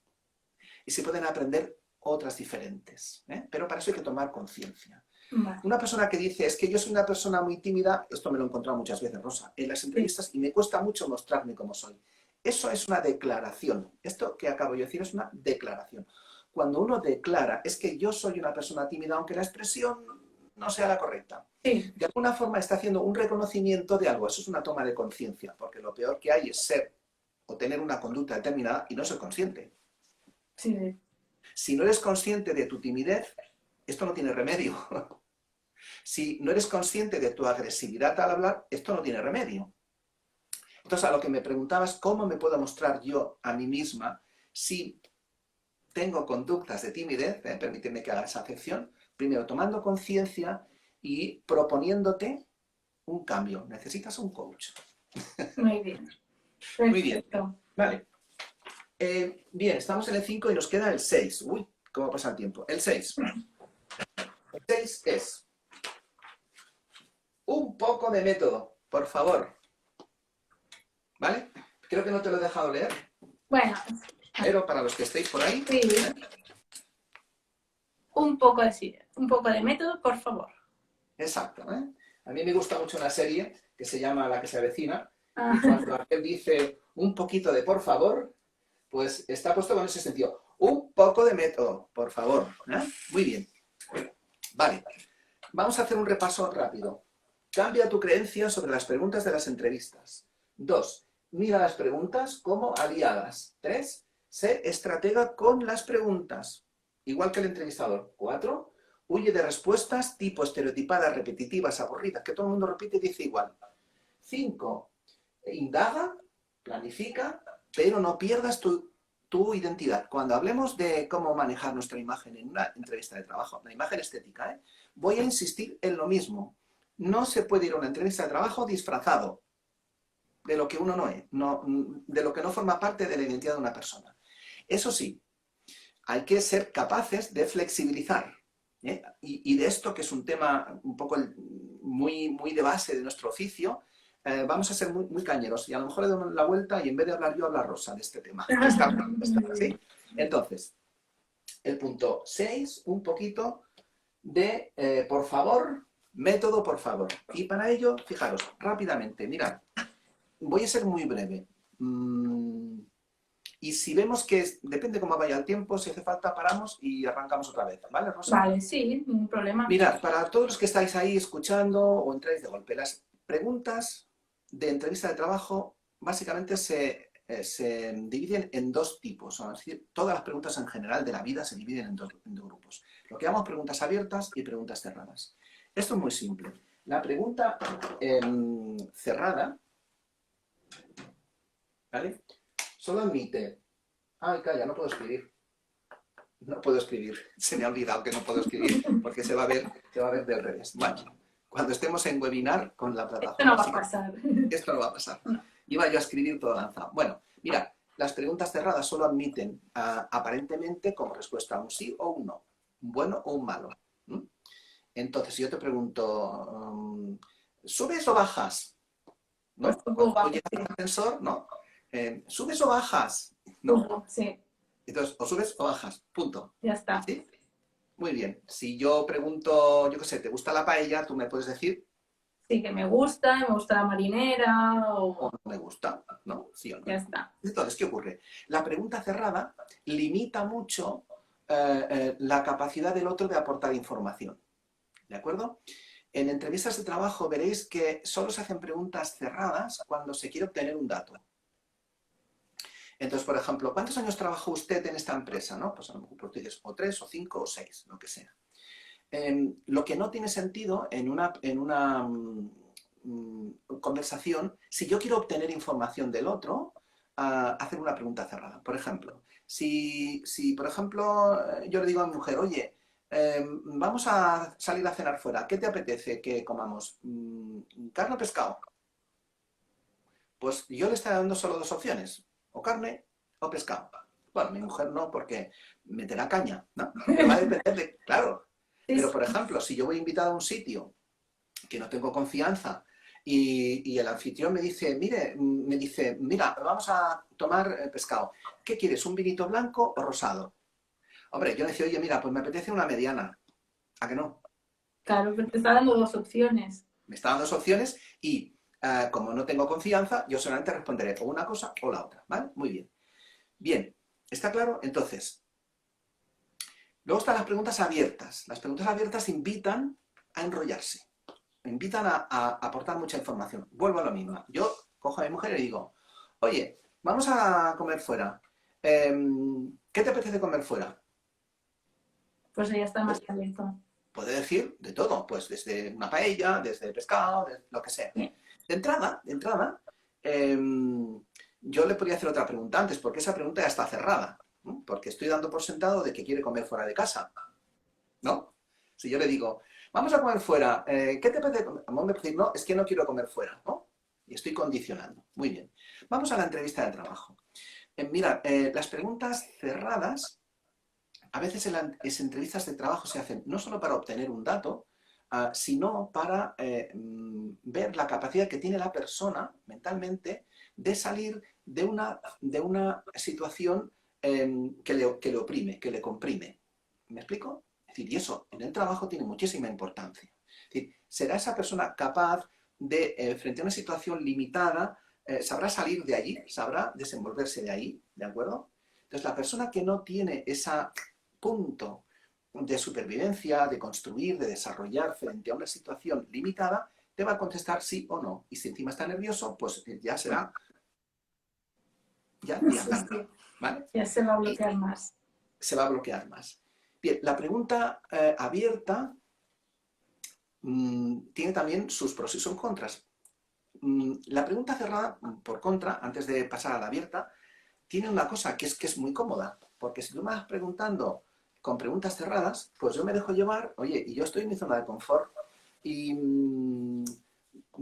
Y se pueden aprender otras diferentes. Pero para eso hay que tomar conciencia. Vale. Una persona que dice, es que yo soy una persona muy tímida, esto me lo he encontrado muchas veces, Rosa, en las entrevistas, y me cuesta mucho mostrarme como soy. Eso es una declaración. Esto que acabo de decir es una declaración. Cuando uno declara, es que yo soy una persona tímida, aunque la expresión no sea la correcta. Sí. De alguna forma está haciendo un reconocimiento de algo. Eso es una toma de conciencia, porque lo peor que hay es ser o tener una conducta determinada y no ser consciente. Sí. Si no eres consciente de tu timidez, esto no tiene remedio. Si no eres consciente de tu agresividad al hablar, esto no tiene remedio. Entonces, a lo que me preguntabas, ¿cómo me puedo mostrar yo a mí misma si tengo conductas de timidez? Permíteme que haga esa acepción. Primero, tomando conciencia y proponiéndote un cambio. Necesitas un coach. Muy bien. Perfecto. Muy bien. Vale. Bien, estamos en el 5 y nos queda el 6. Uy, ¿cómo pasa el tiempo? El 6. El 6 es un poco de método, por favor. ¿Vale? Creo que no te lo he dejado leer. Bueno, pero para los que estéis por ahí... Sí. Un poco de método, por favor. Exacto. A mí me gusta mucho una serie que se llama La que se avecina, Ah. y cuando aquel dice un poquito de por favor, pues está puesto con ese sentido. Un poco de método, por favor. Muy bien. Vale. Vamos a hacer un repaso rápido. Cambia tu creencia sobre las preguntas de las entrevistas. 2. Mira las preguntas como aliadas. 3. Sé estratega con las preguntas, igual que el entrevistador. 4. Huye de respuestas tipo estereotipadas, repetitivas, aburridas, que todo el mundo repite y dice igual. 5. Indaga, planifica, pero no pierdas tu identidad. Cuando hablemos de cómo manejar nuestra imagen en una entrevista de trabajo, la imagen estética, voy a insistir en lo mismo. No se puede ir a una entrevista de trabajo disfrazado de lo que uno no es, de lo que no forma parte de la identidad de una persona. Eso sí, hay que ser capaces de flexibilizar. Y de esto, que es un tema un poco muy de base de nuestro oficio, vamos a ser muy cañeros. Y a lo mejor le doy la vuelta y en vez de hablar yo, habla Rosa de este tema. ¿Sí? Entonces, el punto 6, un poquito de, por favor, método, por favor. Y para ello, fijaros, rápidamente, mirad, voy a ser muy breve. Y si vemos que depende cómo vaya el tiempo, si hace falta, paramos y arrancamos otra vez. ¿Vale, Rosa? Vale, sí, ningún problema. Mirad, para todos los que estáis ahí escuchando o entráis de golpe, las preguntas de entrevista de trabajo básicamente se dividen en dos tipos. Es decir, todas las preguntas en general de la vida se dividen en dos grupos. Lo que llamamos preguntas abiertas y preguntas cerradas. Esto es muy simple. La pregunta cerrada, ¿vale? Solo admite... Ay, calla, no puedo escribir. No puedo escribir. Se me ha olvidado que no puedo escribir porque se va a ver del revés. Vale. Cuando estemos en webinar con la plataforma... Esto no va a pasar. Esto no va a pasar. No. Iba yo a escribir todo lanzado. Bueno, mira, las preguntas cerradas solo admiten aparentemente como respuesta un sí o un no, un bueno o un malo. Entonces, si yo te pregunto, ¿subes o bajas? ¿No? Pues Cuando tú llegas al ascensor, ¿no? ¿Subes o bajas? No. Sí. Entonces, o subes o bajas, punto. Ya está. ¿Sí? Muy bien. Si yo pregunto, yo qué sé, ¿te gusta la paella? Tú me puedes decir... Sí, que me gusta la marinera o no me gusta, ¿no? Sí o no. Ya está. Entonces, ¿qué ocurre? La pregunta cerrada limita mucho la capacidad del otro de aportar información. ¿De acuerdo? En entrevistas de trabajo veréis que solo se hacen preguntas cerradas cuando se quiere obtener un dato. Entonces, por ejemplo, ¿cuántos años trabajó usted en esta empresa? ¿No? Pues a lo mejor tú dices o 3, o 5, o 6, lo que sea. Lo que no tiene sentido en una conversación, si yo quiero obtener información del otro, hacer una pregunta cerrada. Por ejemplo, si por ejemplo, yo le digo a mi mujer, oye, vamos a salir a cenar fuera, ¿qué te apetece que comamos? ¿Carne o pescado? Pues yo le estoy dando solo dos opciones, o carne o pescado. Bueno, mi mujer no, porque meterá caña, ¿no? Pero va a depender de, claro. Pero, por ejemplo, si yo voy invitado a un sitio que no tengo confianza y el anfitrión me dice, mira, vamos a tomar pescado. ¿Qué quieres, un vinito blanco o rosado? Hombre, yo decía, oye, mira, pues me apetece una mediana. ¿A que no? Claro, pero te está dando dos opciones. Me está dando dos opciones y como no tengo confianza, yo solamente responderé o una cosa o la otra, ¿vale? Muy bien. Bien, ¿está claro? Entonces, luego están las preguntas abiertas. Las preguntas abiertas invitan a enrollarse, invitan a aportar mucha información. Vuelvo a lo mismo. Yo cojo a mi mujer y le digo, oye, vamos a comer fuera. ¿Qué te apetece comer fuera? Pues ya está más abierto. Puede decir de todo, pues desde una paella, desde pescado, de lo que sea. Sí. De entrada, yo le podría hacer otra pregunta antes, porque esa pregunta ya está cerrada, ¿no? Porque estoy dando por sentado de que quiere comer fuera de casa, ¿no? Si yo le digo, vamos a comer fuera, ¿qué te apetece comer? A lo mejor me puede decir, no, es que no quiero comer fuera, ¿no? Y estoy condicionando. Muy bien. Vamos a la entrevista de trabajo. Mira, las preguntas cerradas, a veces en las entrevistas de trabajo se hacen no solo para obtener un dato, sino para ver la capacidad que tiene la persona mentalmente de salir de una situación que le oprime, que le comprime. ¿Me explico? Es decir, y eso en el trabajo tiene muchísima importancia. Es decir, ¿será esa persona capaz de, frente a una situación limitada, sabrá salir de allí, sabrá desenvolverse de ahí, ¿de acuerdo? Entonces, la persona que no tiene ese punto de supervivencia, de construir, de desarrollar frente a una situación limitada, te va a contestar sí o no. Y si encima está nervioso, pues ya será, ya Sí, arranca, sí. ¿vale? Ya se va a Y bloquear más. se va a bloquear más. Bien, la pregunta abierta tiene también sus pros y sus contras. La pregunta cerrada, por contra, antes de pasar a la abierta, tiene una cosa que es muy cómoda, porque si tú me vas preguntando con preguntas cerradas, pues yo me dejo llevar, oye, y yo estoy en mi zona de confort, y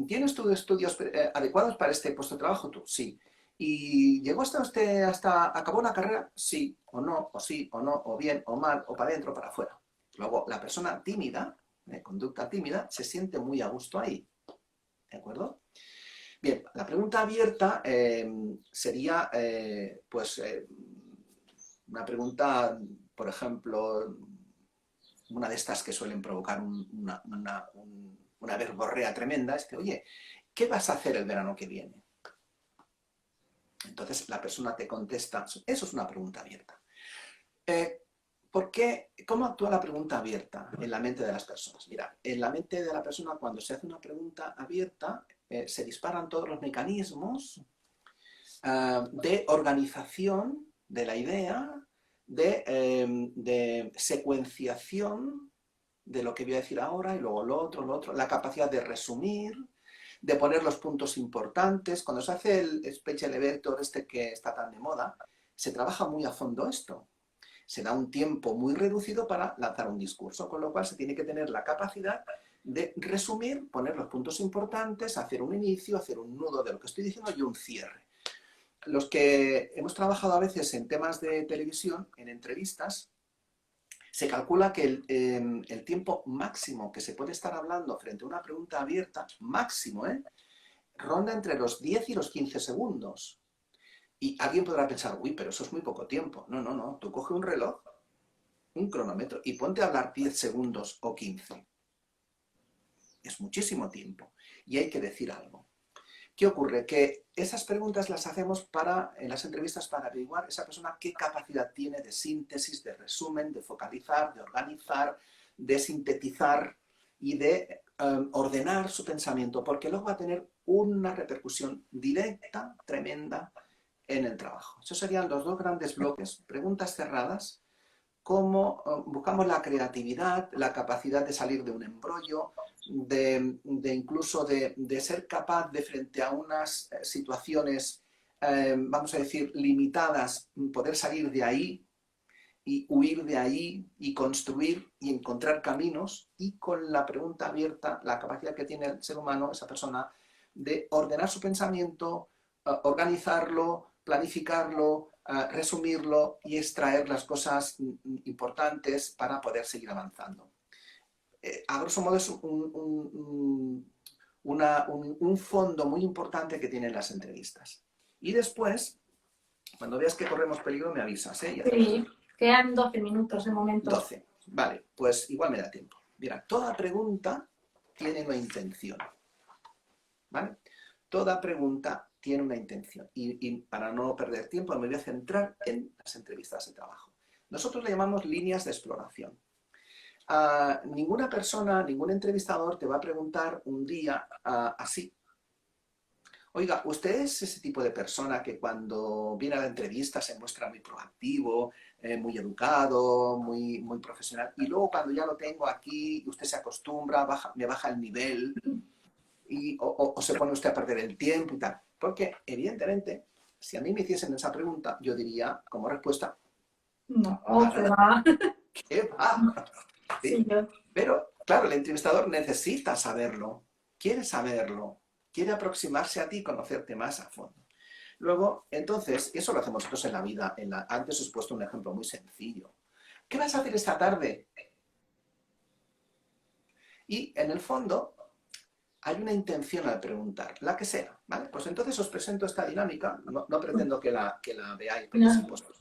¿tienes tú estudios adecuados para este puesto de trabajo? Tú, sí. ¿Y llegó hasta usted, acabó la carrera? Sí, o no, o sí, o no, o bien, o mal, o para adentro, o para afuera. Luego, la persona tímida, de conducta tímida, se siente muy a gusto ahí, ¿de acuerdo? Bien, la pregunta abierta sería, una pregunta, por ejemplo, una de estas que suelen provocar una verborrea tremenda, es que, oye, ¿qué vas a hacer el verano que viene? Entonces la persona te contesta, eso es una pregunta abierta. ¿Cómo actúa la pregunta abierta en la mente de las personas? Mira, en la mente de la persona cuando se hace una pregunta abierta se disparan todos los mecanismos de organización de la idea, de secuenciación de lo que voy a decir ahora y luego lo otro, la capacidad de resumir, de poner los puntos importantes. Cuando se hace el speech elevator este que está tan de moda, se trabaja muy a fondo esto. Se da un tiempo muy reducido para lanzar un discurso, con lo cual se tiene que tener la capacidad de resumir, poner los puntos importantes, hacer un inicio, hacer un nudo de lo que estoy diciendo y un cierre. Los que hemos trabajado a veces en temas de televisión, en entrevistas, se calcula que el tiempo máximo que se puede estar hablando frente a una pregunta abierta, máximo, ronda entre los 10 y los 15 segundos. Y alguien podrá pensar, uy, pero eso es muy poco tiempo. No, no, no. Tú coge un reloj, un cronómetro y ponte a hablar 10 segundos o 15. Es muchísimo tiempo. Y hay que decir algo. ¿Qué ocurre? Que esas preguntas las hacemos en las entrevistas para averiguar esa persona qué capacidad tiene de síntesis, de resumen, de focalizar, de organizar, de sintetizar y de ordenar su pensamiento, porque luego va a tener una repercusión directa, tremenda, en el trabajo. Esos serían los dos grandes bloques, preguntas cerradas, cómo buscamos la creatividad, la capacidad de salir de un embrollo, incluso de ser capaz de frente a unas situaciones, vamos a decir, limitadas, poder salir de ahí y huir de ahí y construir y encontrar caminos, y con la pregunta abierta, la capacidad que tiene el ser humano, esa persona, de ordenar su pensamiento, organizarlo, planificarlo, resumirlo y extraer las cosas importantes para poder seguir avanzando. A grosso modo es un fondo muy importante que tienen las entrevistas. Y después, cuando veas que corremos peligro, me avisas, ¿eh? Sí, quedan 12 minutos de momento. 12. Vale, pues igual me da tiempo. Mira, toda pregunta tiene una intención. ¿Vale? Toda pregunta tiene una intención. Y para no perder tiempo me voy a centrar en las entrevistas de trabajo. Nosotros le llamamos líneas de exploración. Ninguna persona, ningún entrevistador te va a preguntar un día así. Oiga, ¿usted es ese tipo de persona que cuando viene a la entrevista se muestra muy proactivo, muy educado, muy profesional, y luego cuando ya lo tengo aquí, usted se acostumbra, me baja el nivel o se pone usted a perder el tiempo y tal? Porque, evidentemente, si a mí me hiciesen esa pregunta, yo diría como respuesta, No, para que nada. va. ¿Qué va? ¿Sí? Sí, yo. Pero, claro, el entrevistador necesita saberlo, quiere saberlo, quiere aproximarse a ti y conocerte más a fondo. Luego, entonces, eso lo hacemos nosotros en la vida. Antes os he puesto un ejemplo muy sencillo. ¿Qué vas a hacer esta tarde? Y, en el fondo, hay una intención al preguntar, la que sea, ¿vale? Pues entonces os presento esta dinámica, no pretendo que la veáis, porque es No. imposible.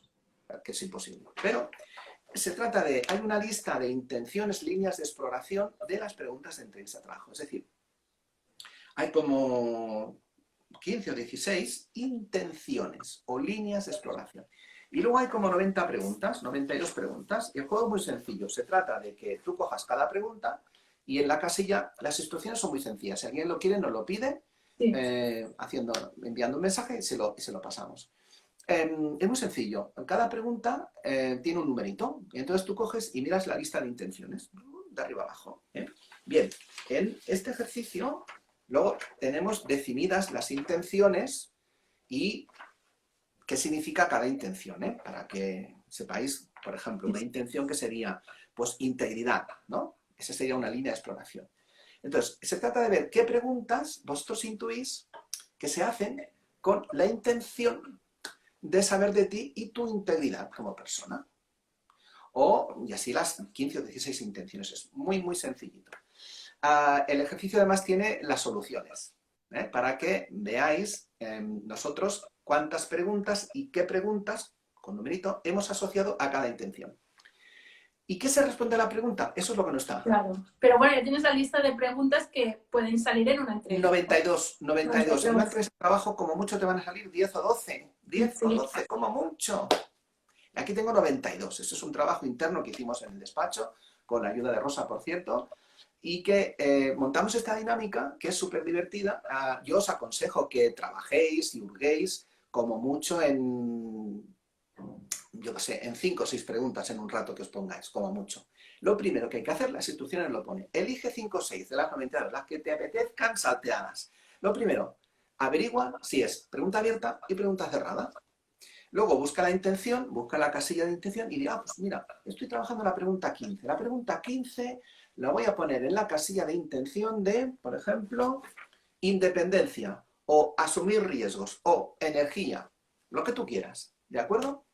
que es imposible. Pero se trata de, hay una lista de intenciones, líneas de exploración de las preguntas de entrevista de trabajo. Es decir, hay como 15 o 16 intenciones o líneas de exploración. Y luego hay como 90 preguntas, 92 preguntas. Y el juego es muy sencillo. Se trata de que tú cojas cada pregunta y en la casilla las instrucciones son muy sencillas. Si alguien lo quiere, nos lo pide, Sí. enviando un mensaje y se lo pasamos. Es muy sencillo. Cada pregunta tiene un numerito. Y entonces tú coges y miras la lista de intenciones, de arriba abajo. Bien, en este ejercicio luego tenemos definidas las intenciones y qué significa cada intención, para que sepáis, por ejemplo, una intención que sería, pues, integridad, ¿no? Esa sería una línea de exploración. Entonces, se trata de ver qué preguntas vosotros intuís que se hacen con la intención de saber de ti y tu integridad como persona. Y así las 15 o 16 intenciones. Es muy, muy sencillito. El ejercicio además tiene las soluciones, para que veáis nosotros cuántas preguntas y qué preguntas, con numerito, hemos asociado a cada intención. ¿Y qué se responde a la pregunta? Eso es lo que no está. Claro. Pero bueno, ya tienes la lista de preguntas que pueden salir en una entrevista. 92. En una entrevista de trabajo, como mucho te van a salir 10 o 12. 10 o 12, como mucho. Aquí tengo 92. Eso es un trabajo interno que hicimos en el despacho, con la ayuda de Rosa, por cierto, y que montamos esta dinámica, que es súper divertida. Yo os aconsejo que trabajéis y hurguéis como mucho yo qué sé, en 5 o 6 preguntas en un rato que os pongáis, como mucho. Lo primero que hay que hacer, las instrucciones lo pone. Elige 5 o 6 de las 92, las que te apetezcan salteadas. Lo primero, averigua si es pregunta abierta y pregunta cerrada. Luego busca la intención, busca la casilla de intención y diga, pues mira, estoy trabajando la pregunta 15. La pregunta 15 la voy a poner en la casilla de intención de, por ejemplo, independencia o asumir riesgos o energía, lo que tú quieras, ¿de acuerdo?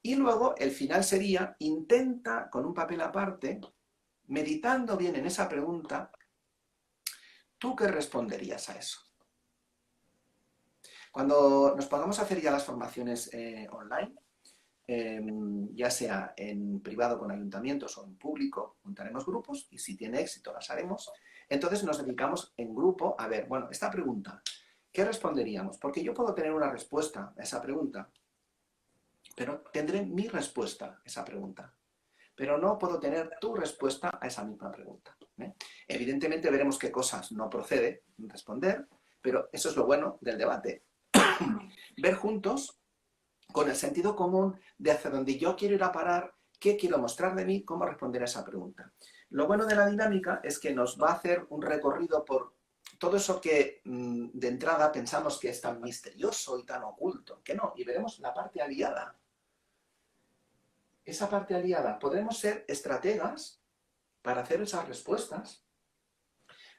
Y luego el final sería, intenta con un papel aparte, meditando bien en esa pregunta, ¿tú qué responderías a eso? Cuando nos pongamos a hacer ya las formaciones online, ya sea en privado con ayuntamientos o en público, montaremos grupos y si tiene éxito las haremos. Entonces nos dedicamos en grupo a ver, bueno, esta pregunta, ¿qué responderíamos? Porque yo puedo tener una respuesta a esa pregunta, pero tendré mi respuesta a esa pregunta. Pero no puedo tener tu respuesta a esa misma pregunta. Evidentemente veremos qué cosas no procede responder, pero eso es lo bueno del debate. Ver juntos, con el sentido común de hacia dónde yo quiero ir a parar, qué quiero mostrar de mí, cómo responder a esa pregunta. Lo bueno de la dinámica es que nos va a hacer un recorrido por todo eso que de entrada pensamos que es tan misterioso y tan oculto, que no, y veremos la parte aliada. Esa parte aliada, podremos ser estrategas para hacer esas respuestas,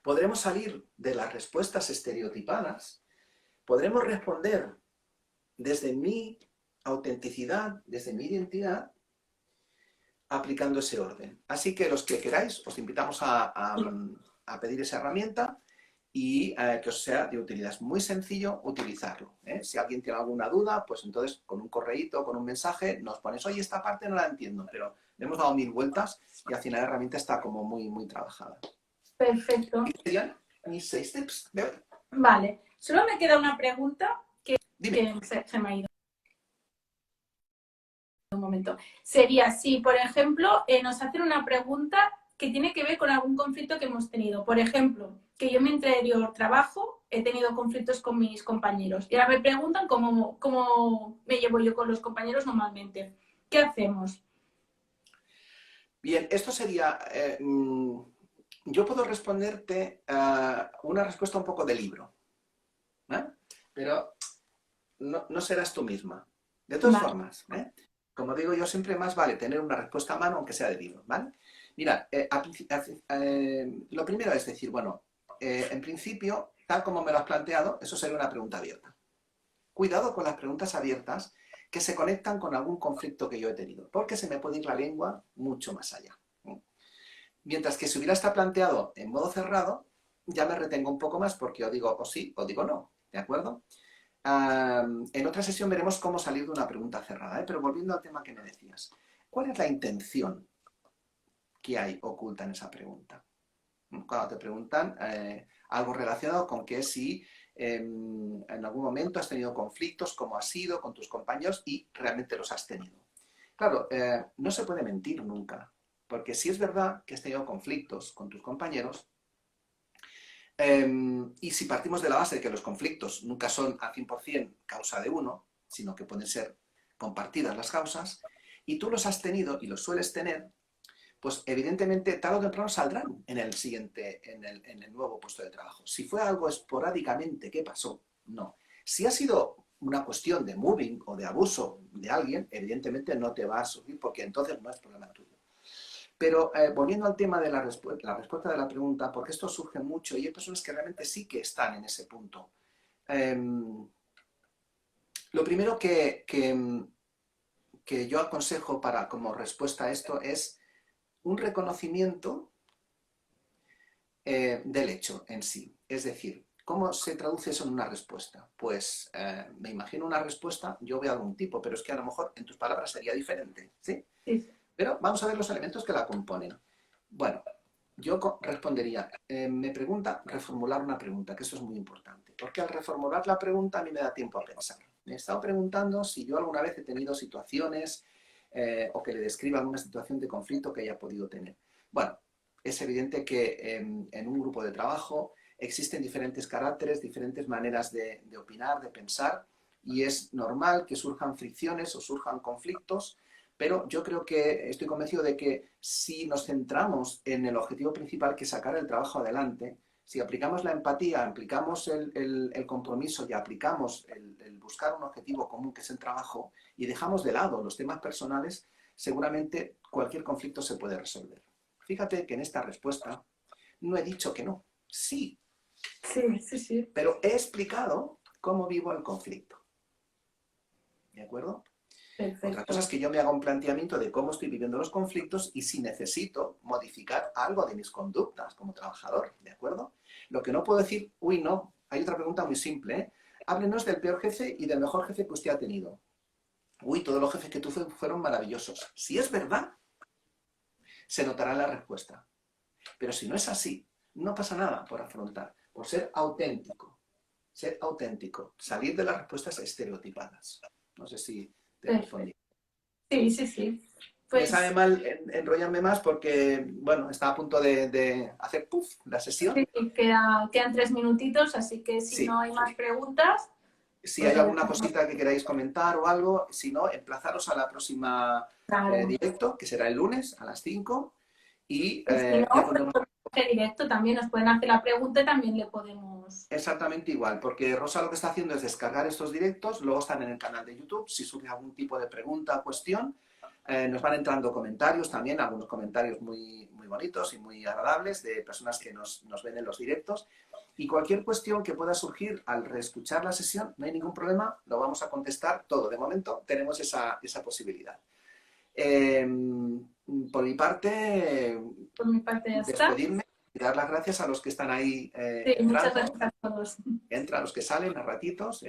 podremos salir de las respuestas estereotipadas, podremos responder desde mi autenticidad, desde mi identidad, aplicando ese orden. Así que los que queráis, os invitamos a pedir esa herramienta y que os sea de utilidad. Es muy sencillo utilizarlo. Si alguien tiene alguna duda, pues entonces con un correíto, con un mensaje, nos pones, oye, esta parte no la entiendo, pero le hemos dado 1000 vueltas y al final la herramienta está como muy, muy trabajada. Perfecto. Y serían mis 6 tips de hoy. Vale. Solo me queda una pregunta que Dime. se me ha ido. Un momento. Sería si, por ejemplo, nos hacen una pregunta que tiene que ver con algún conflicto que hemos tenido. Por ejemplo, que yo en mi anterior trabajo he tenido conflictos con mis compañeros. Y ahora me preguntan cómo me llevo yo con los compañeros normalmente. ¿Qué hacemos? Bien, esto sería... yo puedo responderte una respuesta un poco de libro, pero no serás tú misma. De todas formas, como digo yo siempre, más vale tener una respuesta a mano aunque sea de libro, ¿vale? Mira, lo primero es decir, bueno, en principio, tal como me lo has planteado, eso sería una pregunta abierta. Cuidado con las preguntas abiertas que se conectan con algún conflicto que yo he tenido, porque se me puede ir la lengua mucho más allá. Mientras que si hubiera estado planteado en modo cerrado, ya me retengo un poco más porque yo digo o sí o digo no, ¿de acuerdo? En otra sesión veremos cómo salir de una pregunta cerrada, ¿eh? Pero volviendo al tema que me decías, ¿cuál es la intención que hay oculta en esa pregunta? Cuando te preguntan algo relacionado con que si en algún momento has tenido conflictos, cómo has sido con tus compañeros y realmente los has tenido. Claro, no se puede mentir nunca, porque si es verdad que has tenido conflictos con tus compañeros, y si partimos de la base de que los conflictos nunca son al 100% causa de uno, sino que pueden ser compartidas las causas, y tú los has tenido y los sueles tener, pues evidentemente tarde o temprano saldrán en el siguiente, en el nuevo puesto de trabajo. Si fue algo esporádicamente que pasó, no. Si ha sido una cuestión de moving o de abuso de alguien, evidentemente no te va a surgir porque entonces no es problema tuyo. Pero volviendo al tema de la respuesta de la pregunta, porque esto surge mucho y hay personas que realmente sí que están en ese punto. Lo primero que yo aconsejo como respuesta a esto es un reconocimiento del hecho en sí. Es decir, ¿cómo se traduce eso en una respuesta? Pues me imagino una respuesta, yo veo algún tipo, pero es que a lo mejor en tus palabras sería diferente, ¿sí? Sí. Pero vamos a ver los elementos que la componen. Bueno, yo respondería, me pregunta, reformular una pregunta, que eso es muy importante, porque al reformular la pregunta a mí me da tiempo a pensar. Me he estado preguntando si yo alguna vez he tenido situaciones o que le describa alguna situación de conflicto que haya podido tener. Bueno, es evidente que en un grupo de trabajo existen diferentes caracteres, diferentes maneras de opinar, de pensar, y es normal que surjan fricciones o surjan conflictos, pero yo creo que estoy convencido de que si nos centramos en el objetivo principal, que es sacar el trabajo adelante, si aplicamos la empatía, aplicamos el compromiso y aplicamos el buscar un objetivo común, que es el trabajo, y dejamos de lado los temas personales, seguramente cualquier conflicto se puede resolver. Fíjate que en esta respuesta no he dicho que no, sí. Sí. Pero he explicado cómo vivo el conflicto. ¿De acuerdo? Perfecto. Otra cosa es que yo me haga un planteamiento de cómo estoy viviendo los conflictos y si necesito modificar algo de mis conductas como trabajador, ¿de acuerdo? Lo que no puedo decir, uy, no, hay otra pregunta muy simple, ¿eh? Háblenos del peor jefe y del mejor jefe que usted ha tenido. Uy, todos los jefes que tuve fueron maravillosos. Si es verdad, se notará en la respuesta. Pero si no es así, no pasa nada por afrontar, por ser auténtico, salir de las respuestas estereotipadas. No sé si te respondí. Sí. Me sabe mal enrollarme más porque, bueno, está a punto de hacer puff la sesión. Sí, quedan 3 minutitos, así que si no hay más preguntas... Si hay alguna cosita que queráis comentar o algo, si no, emplazaros a la próxima directo, que será el lunes a las 5. Y si no, directo también nos pueden hacer la pregunta y también le podemos... Exactamente igual, porque Rosa lo que está haciendo es descargar estos directos, luego están en el canal de YouTube. Si surge algún tipo de pregunta o cuestión, nos van entrando comentarios también, algunos comentarios muy bonitos y muy agradables de personas que nos ven en los directos. Y cualquier cuestión que pueda surgir al reescuchar la sesión, no hay ningún problema, lo vamos a contestar todo. De momento tenemos esa posibilidad. Por mi parte ya despedirme y dar las gracias a los que están ahí entrando. Muchas gracias a todos. Entra a los que salen a ratitos.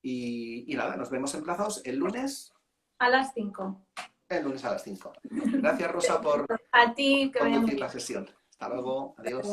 Y nada, nos vemos emplazados el lunes. A las 5. El lunes a las 5. Gracias, Rosa, por a ti, conducir la sesión. Hasta luego. Adiós.